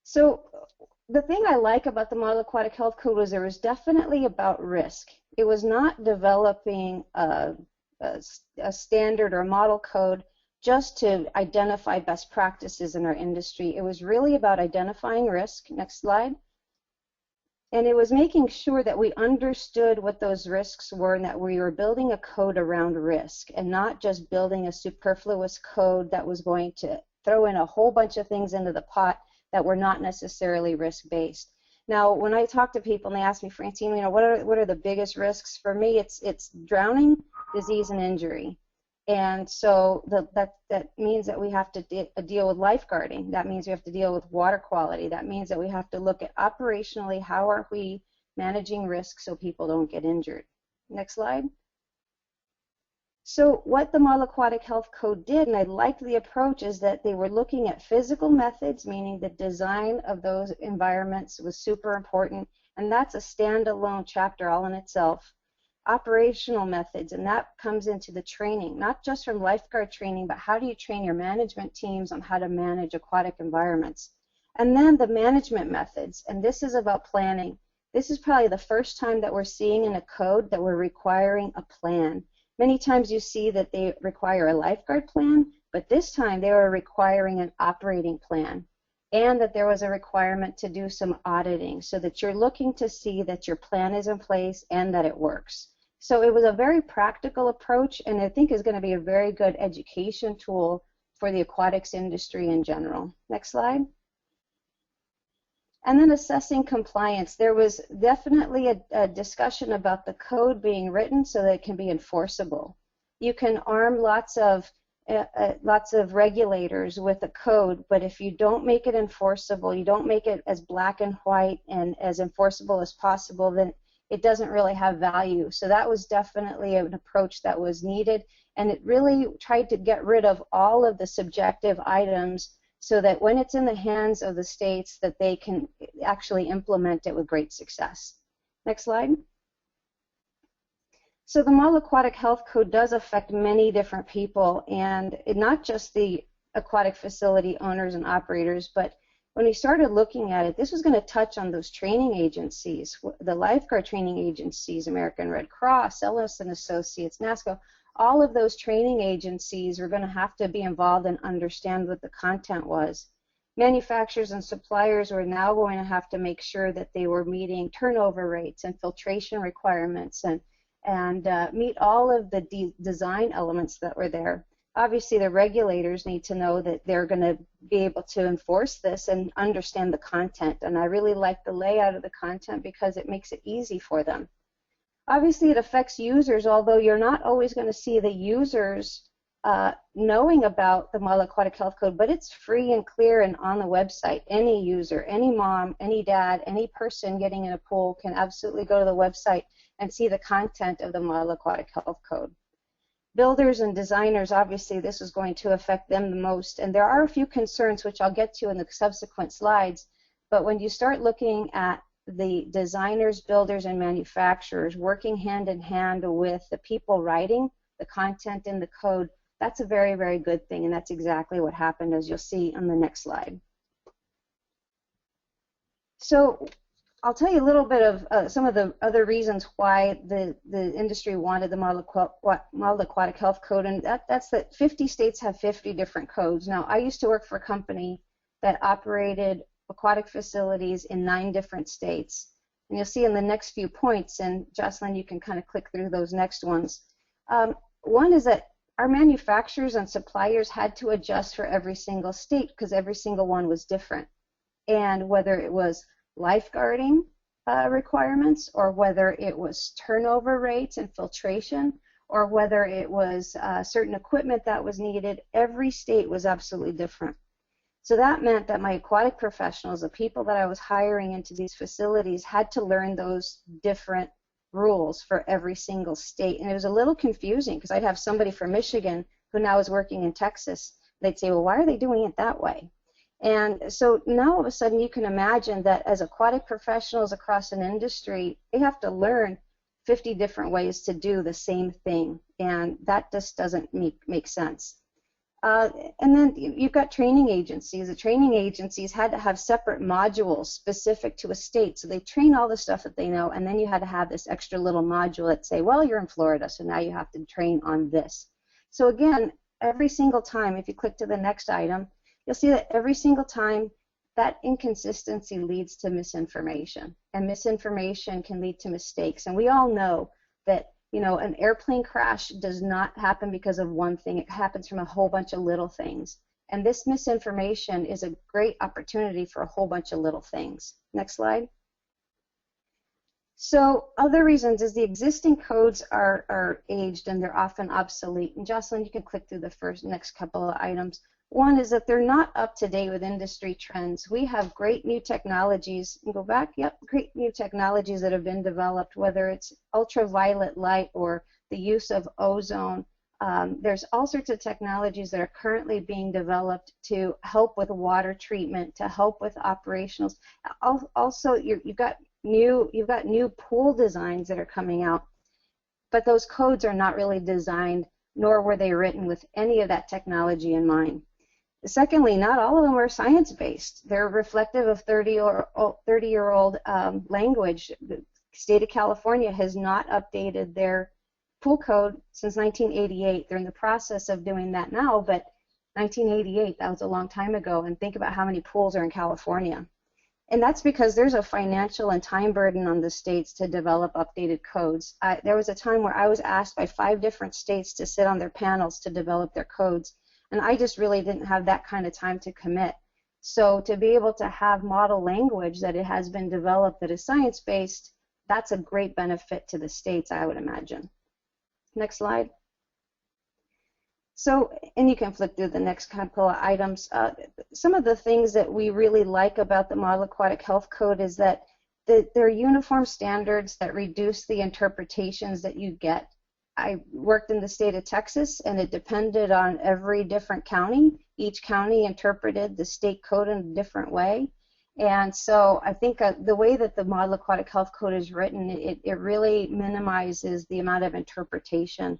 So the thing I like about the Model Aquatic Health Code was there was definitely about risk. It was not developing a standard or a model code just to identify best practices in our industry. It was really about identifying risk. Next slide. And it was making sure that we understood what those risks were and that we were building a code around risk and not just building a superfluous code that was going to throw in a whole bunch of things into the pot that were not necessarily risk-based. Now, when I talk to people and they ask me, Francine, you know, what are the biggest risks? For me, it's drowning, disease, and injury. And so that means that we have to deal with lifeguarding. That means we have to deal with water quality. That means that we have to look at operationally how are we managing risk so people don't get injured. Next slide. So what the Model Aquatic Health Code did, and I liked the approach, is that they were looking at physical methods, meaning the design of those environments was super important, and that's a standalone chapter all in itself. Operational methods, and that comes into the training, not just from lifeguard training, but how do you train your management teams on how to manage aquatic environments. And then the management methods, and this is about planning. This is probably the first time that we're seeing in a code that we're requiring a plan. Many times you see that they require a lifeguard plan, but this time they were requiring an operating plan, and that there was a requirement to do some auditing so that you're looking to see that your plan is in place and that it works. So it was a very practical approach, and I think is going to be a very good education tool for the aquatics industry in general. Next slide. And then assessing compliance. There was definitely a discussion about the code being written so that it can be enforceable. You can arm lots of regulators with a code, but if you don't make it enforceable, you don't make it as black and white and as enforceable as possible, then it doesn't really have value. So that was definitely an approach that was needed, and it really tried to get rid of all of the subjective items so that when it's in the hands of the states that they can actually implement it with great success. Next slide. So the Model Aquatic Health Code does affect many different people, and not just the aquatic facility owners and operators, but when we started looking at it, this was going to touch on those training agencies, the lifeguard training agencies, American Red Cross, Ellis and Associates, NASCO. All of those training agencies were going to have to be involved and understand what the content was. Manufacturers and suppliers were now going to have to make sure that they were meeting turnover rates and filtration requirements and meet all of the design elements that were there. Obviously, the regulators need to know that they're going to be able to enforce this and understand the content. And I really like the layout of the content because it makes it easy for them. Obviously, it affects users, although you're not always going to see the users knowing about the Model Aquatic Health Code, but it's free and clear and on the website. Any user, any mom, any dad, any person getting in a pool can absolutely go to the website and see the content of the Model Aquatic Health Code. Builders and designers, obviously, this is going to affect them the most, and there are a few concerns which I'll get to in the subsequent slides, but when you start looking at the designers, builders, and manufacturers working hand in hand with the people writing the content in the code, that's a very, very good thing, and that's exactly what happened, as you'll see on the next slide. So I'll tell you a little bit of some of the other reasons why the industry wanted the Model Aquatic Health Code, and that's that 50 states have 50 different codes. Now, I used to work for a company that operated aquatic facilities in 9 different states. And you'll see in the next few points, and Jocelyn, you can kind of click through those next ones. One is that our manufacturers and suppliers had to adjust for every single state because every single one was different. And whether it was lifeguarding requirements, or whether it was turnover rates and filtration, or whether it was certain equipment that was needed, every state was absolutely different. So that meant that my aquatic professionals, the people that I was hiring into these facilities, had to learn those different rules for every single state. And it was a little confusing because I'd have somebody from Michigan who now is working in Texas. They'd say, well, why are they doing it that way? And so now all of a sudden you can imagine that as aquatic professionals across an industry, they have to learn 50 different ways to do the same thing. And that just doesn't make sense. And then you've got training agencies. The training agencies had to have separate modules specific to a state. So they train all the stuff that they know, and then you had to have this extra little module that say, well, you're in Florida, so now you have to train on this. So again, every single time, if you click to the next item, you'll see that every single time that inconsistency leads to misinformation. And misinformation can lead to mistakes. And we all know that an airplane crash does not happen because of one thing. It happens from a whole bunch of little things. And this misinformation is a great opportunity for a whole bunch of little things. Next slide. So other reasons is the existing codes are aged and they're often obsolete. And Jocelyn, you can click through the next couple of items. One is that they're not up to date with industry trends. We have great new technologies. Go back. Yep, great new technologies that have been developed, whether it's ultraviolet light or the use of ozone. There's all sorts of technologies that are currently being developed to help with water treatment, to help with operationals. Also, you've got new pool designs that are coming out, but those codes are not really designed, nor were they written with any of that technology in mind. Secondly, not all of them are science-based. They're reflective of 30-year-old language. The state of California has not updated their pool code since 1988. They're in the process of doing that now, but 1988, that was a long time ago, and think about how many pools are in California. And that's because there's a financial and time burden on the states to develop updated codes. There was a time where I was asked by 5 different states to sit on their panels to develop their codes, and I just really didn't have that kind of time to commit. So to be able to have model language that it has been developed that is science-based, that's a great benefit to the states, I would imagine. Next slide. So, and you can flip through the next couple of items. Some of the things that we really like about the Model Aquatic Health Code is that there are uniform standards that reduce the interpretations that you get. I worked in the state of Texas, and it depended on every different county. Each county interpreted the state code in a different way. And so I think the way that the Model Aquatic Health Code is written, it really minimizes the amount of interpretation.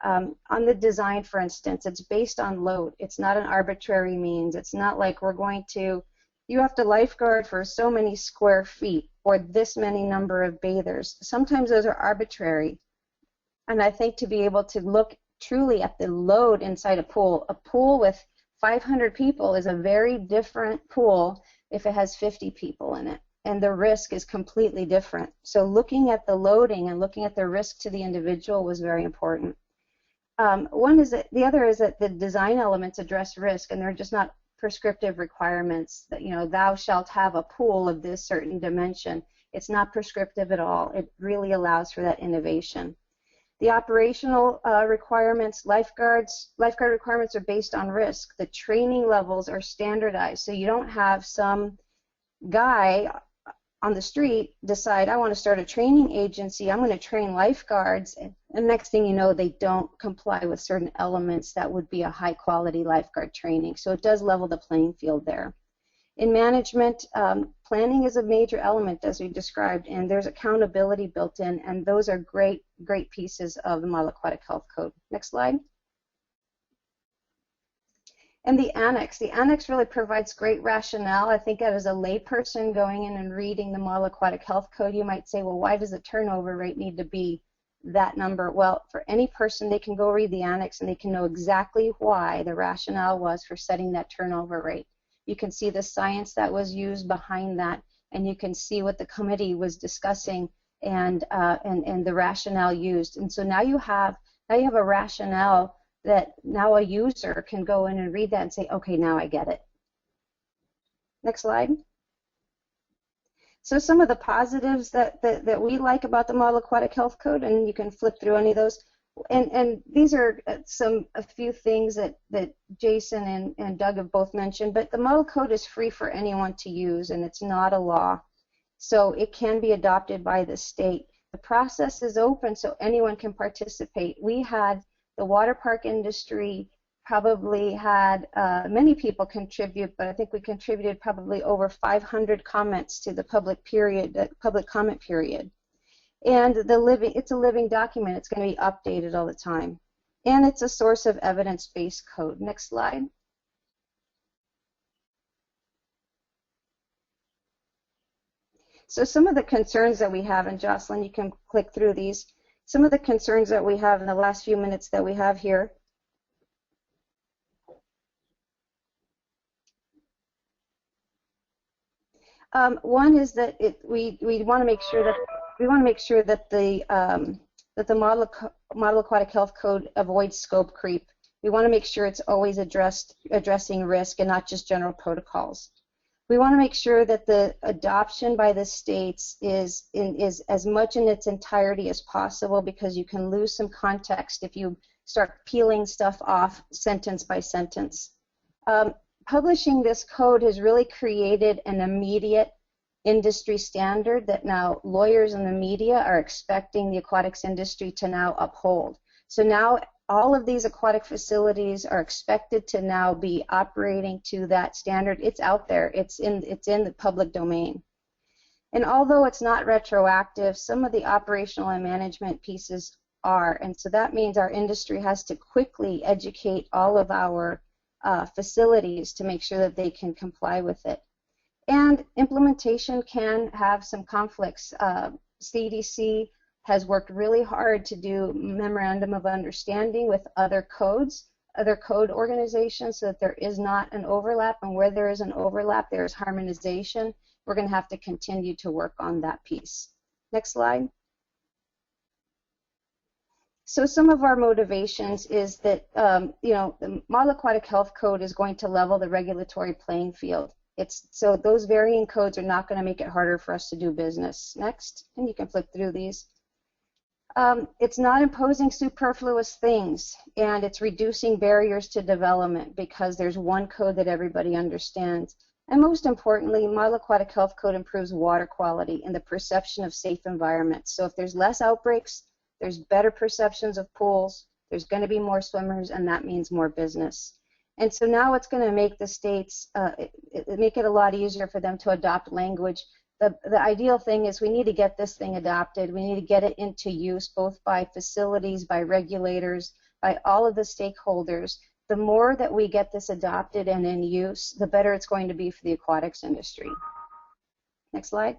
On the design, for instance, it's based on load. It's not an arbitrary means. It's not like you have to lifeguard for so many square feet or this many number of bathers. Sometimes those are arbitrary. And I think to be able to look truly at the load inside a pool with 500 people is a very different pool if it has 50 people in it. And the risk is completely different. So looking at the loading and looking at the risk to the individual was very important. The other is that the design elements address risk, and they're just not prescriptive requirements that, thou shalt have a pool of this certain dimension. It's not prescriptive at all. It really allows for that innovation. The operational requirements, lifeguard requirements are based on risk. The training levels are standardized, so you don't have some guy on the street decide, I want to start a training agency, I'm going to train lifeguards, and the next thing you know, they don't comply with certain elements that would be a high-quality lifeguard training. So it does level the playing field there. In management, planning is a major element, as we described, and there's accountability built in, and those are great pieces of the Model Aquatic Health Code. Next slide. And the annex really provides great rationale. I think as a layperson going in and reading the Model Aquatic Health Code, you might say, well, why does the turnover rate need to be that number? Well, for any person, they can go read the annex and they can know exactly why the rationale was for setting that turnover rate. You can see the science that was used behind that, and you can see what the committee was discussing and the rationale used. And so now you have a rationale that now a user can go in and read that and say, okay, now I get it. Next slide. So some of the positives that we like about the Model Aquatic Health Code, and you can flip through any of those. And these are a few things that Jason and Doug have both mentioned, but the Model Code is free for anyone to use, and it's not a law. So it can be adopted by the state. The process is open, so anyone can participate. We had the water park industry probably had many people contribute, but I think we contributed probably over 500 comments to the public comment period. And it's a living document. It's going to be updated all the time. and it's a source of evidence-based code. Next slide. So some of the concerns that we have, and Jocelyn, you can click through these, some of the concerns that we have in the last few minutes that we have here. One is that we want to make sure that the Model Aquatic Health Code avoids scope creep. We want to make sure it's always addressing risk and not just general protocols. We want to make sure that the adoption by the states is as much in its entirety as possible, because you can lose some context if you start peeling stuff off sentence by sentence. Publishing this code has really created an immediate industry standard that now lawyers and the media are expecting the aquatics industry to now uphold. So now all of these aquatic facilities are expected to now be operating to that standard. It's out there. It's in the public domain. And although it's not retroactive, some of the operational and management pieces are. And so that means our industry has to quickly educate all of our facilities to make sure that they can comply with it. And implementation can have some conflicts. CDC has worked really hard to do memorandum of understanding with other code organizations, so that there is not an overlap, and where there is an overlap, there is harmonization. We're going to have to continue to work on that piece. Next slide. So some of our motivations is that the Model Aquatic Health Code is going to level the regulatory playing field. So those varying codes are not going to make it harder for us to do business. Next, and you can flip through these. It's not imposing superfluous things, and it's reducing barriers to development because there's one code that everybody understands. And most importantly, Model Aquatic Health Code improves water quality and the perception of safe environments. So if there's less outbreaks, there's better perceptions of pools, there's going to be more swimmers, and that means more business. And so now it's going to make the states, make it a lot easier for them to adopt language. The ideal thing is we need to get this thing adopted. We need to get it into use both by facilities, by regulators, by all of the stakeholders. The more that we get this adopted and in use, the better it's going to be for the aquatics industry. Next slide.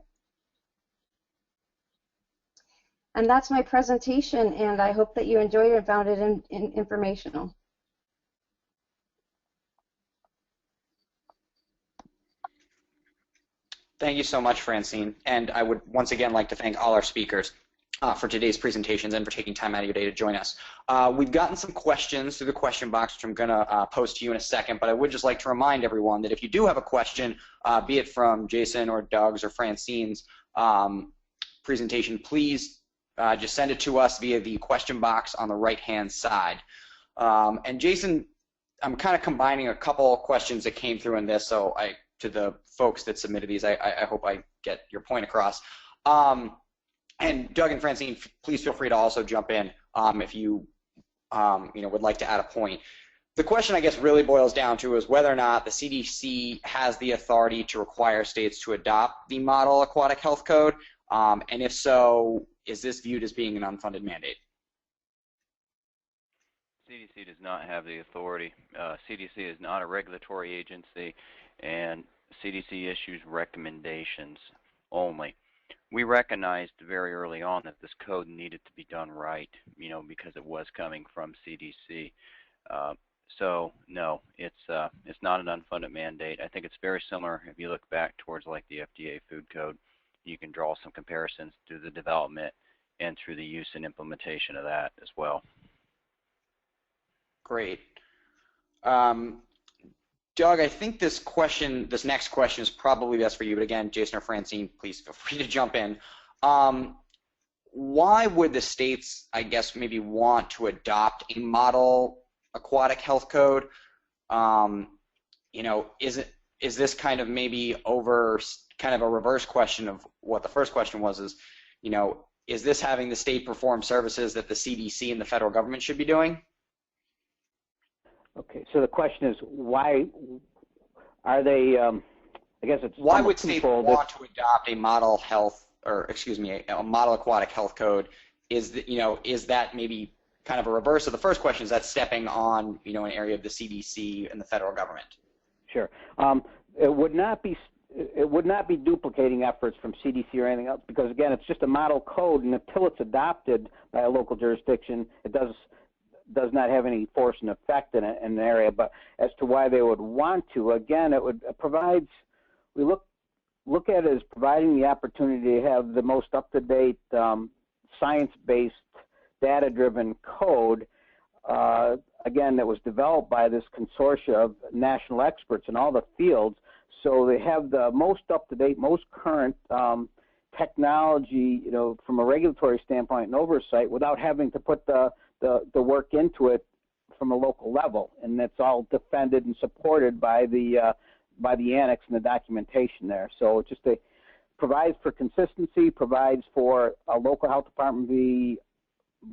And that's my presentation, and I hope that you enjoyed it and found it informational. Thank you so much, Francine. And I would once again like to thank all our speakers for today's presentations and for taking time out of your day to join us. We've gotten some questions through the question box, which I'm going to post to you in a second, but I would just like to remind everyone that if you do have a question, be it from Jason or Doug's or Francine's presentation, please just send it to us via the question box on the right-hand side. And Jason, I'm kind of combining a couple questions that came through in this, so to the folks that submitted these, I hope I get your point across. And Doug and Francine, please feel free to also jump in if you would like to add a point. The question, I guess, really boils down to is whether or not the CDC has the authority to require states to adopt the Model Aquatic Health Code, and if so, is this viewed as being an unfunded mandate? CDC does not have the authority. CDC is not a regulatory agency, and CDC issues recommendations only. We recognized very early on that this code needed to be done right, because it was coming from CDC. So no, it's not an unfunded mandate. I think it's very similar. If you look back towards like the FDA Food Code, you can draw some comparisons through the development and through the use and implementation of that as well. Great. Doug, I think this next question is probably best for you, but again, Jason or Francine, please feel free to jump in. Why would the states, I guess, maybe want to adopt a Model Aquatic Health Code? Is this kind of maybe kind of a reverse question of what the first question was, is this having the state perform services that the CDC and the federal government should be doing? Okay, so the question is, why are they? I guess it's why would states want to adopt a Model Health, or excuse me, a Model Aquatic Health Code? Is that maybe kind of a reverse of the first question, is that stepping on, an area of the CDC and the federal government? Sure. It would not be duplicating efforts from CDC or anything else, because again, it's just a model code, and until it's adopted by a local jurisdiction, it does not have any force and effect in an area. But as to why they would want to, again, it provides. We look at it as providing the opportunity to have the most up-to-date science-based, data-driven code. Again, that was developed by this consortia of national experts in all the fields. So they have the most up-to-date, most current technology, from a regulatory standpoint and oversight, without having to put the work into it from a local level. And that's all defended and supported by the annex and the documentation there. So it just provides for consistency, provides for a local health department to be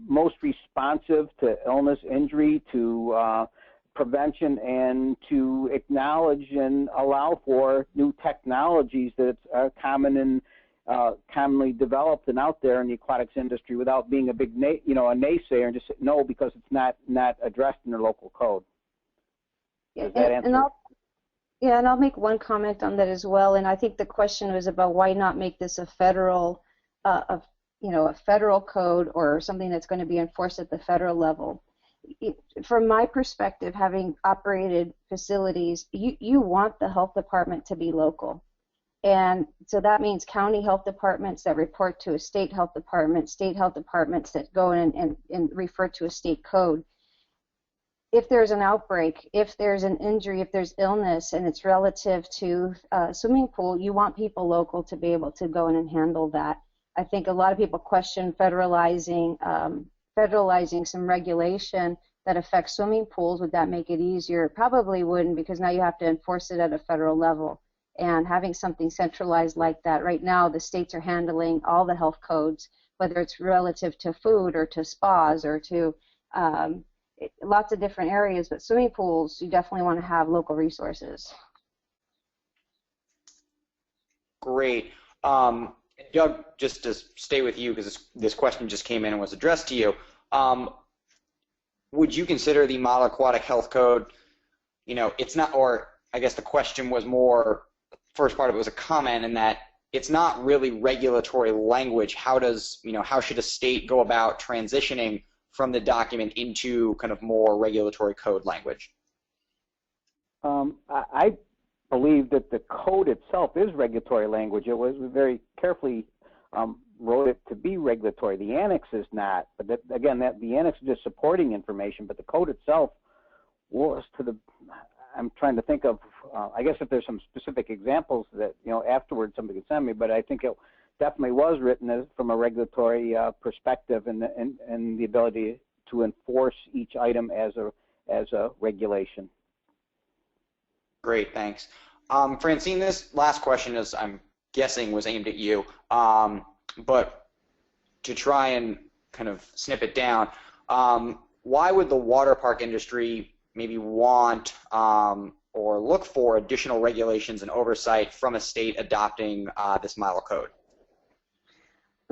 most responsive to illness, injury, to prevention, and to acknowledge and allow for new technologies that are commonly developed and out there in the aquatics industry, without being a big a naysayer and just say no because it's not addressed in their local code. Does that answer? And I'll make one comment on that as well. And I think the question was about why not make this a federal a federal code or something that's going to be enforced at the federal level. From my perspective, having operated facilities, you want the health department to be local. And so that means county health departments that report to a state health departments that go in and refer to a state code. If there's an outbreak, if there's an injury, if there's illness, and it's relative to a swimming pool, you want people local to be able to go in and handle that. I think a lot of people question federalizing some regulation that affects swimming pools. Would that make it easier? It probably wouldn't, because now you have to enforce it at a federal level. And having something centralized like that, right now the states are handling all the health codes, whether it's relative to food or to spas or to lots of different areas. But swimming pools, you definitely want to have local resources. Great. Doug, just to stay with you, because this question just came in and was addressed to you, would you consider the Model Aquatic Health Code, it's not, or I guess the question was more, first part of it was a comment in that it's not really regulatory language. How should a state go about transitioning from the into kind of more regulatory code language? I believe that the code itself is regulatory language. It was very carefully wrote it to be regulatory. The annex is not, but the annex is just supporting information, but the code itself was to the, I'm trying to think of, I guess if there's some specific examples that, afterwards somebody could send me, but I think it definitely was written from a regulatory perspective and the ability to enforce each item as a regulation. Great, thanks. Francine, this last question is, I'm guessing, was aimed at you, but to try and kind of snip it down, why would the water park industry maybe want or look for additional regulations and oversight from a state adopting this model code?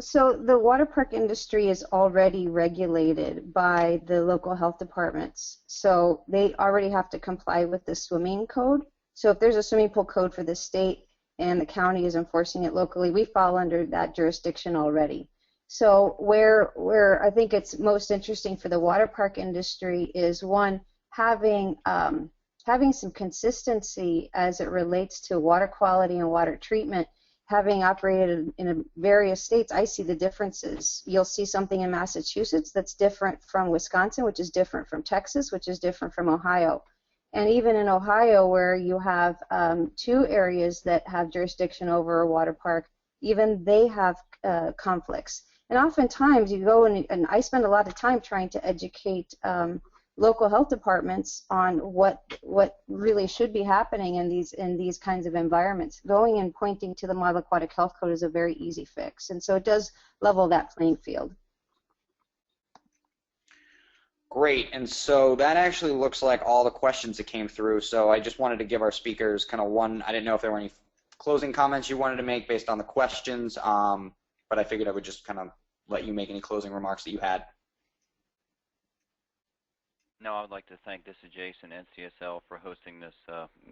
So the water park industry is already regulated by the local health departments. So they already have to comply with the swimming code. So if there's a swimming pool code for the state and the county is enforcing it locally, we fall under that jurisdiction already. So where I think it's most interesting for the water park industry is, one, having some consistency as it relates to water quality and water treatment. Having operated in various states, I see the differences. You'll see something in Massachusetts that's different from Wisconsin, which is different from Texas, which is different from Ohio. And even in Ohio, where you have 2 areas that have jurisdiction over a water park, even they have conflicts. And oftentimes you go and I spend a lot of time trying to educate local health departments on what really should be happening in these kinds of environments. Going and pointing to the Model Aquatic Health Code is a very easy fix, and so it does level that playing field. Great, and so that actually looks like all the questions that came through. So I just wanted to give our speakers kind of one. I didn't know if there were any closing comments you wanted to make based on the questions, but I figured I would just kind of let you make any closing remarks that you had. No, I would like to thank this is Jason, NCSL, for hosting this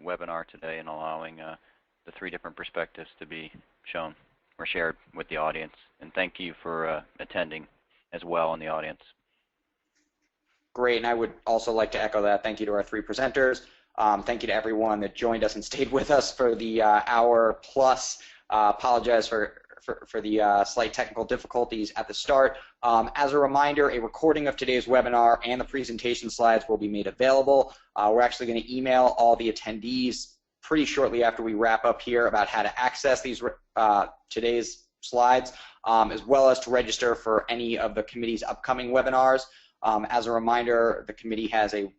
webinar today and allowing the 3 different perspectives to be shown or shared with the audience. And thank you for attending as well in the audience. Great, and I would also like to echo that. Thank you to our 3 presenters. Thank you to everyone that joined us and stayed with us for the hour plus. Apologize for the slight technical difficulties at the start. As a reminder, a recording of today's webinar and the presentation slides will be made available. We're actually going to email all the attendees pretty shortly after we wrap up here about how to access these today's slides, as well as to register for any of the committee's upcoming webinars. As a reminder, the committee has a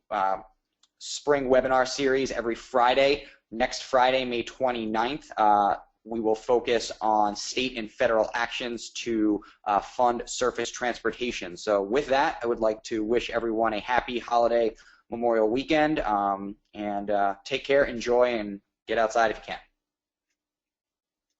spring webinar series every Friday. Next Friday, May 29th, we will focus on state and federal actions to fund surface transportation. So with that, I would like to wish everyone a happy holiday Memorial weekend, and take care, enjoy, and get outside if you can.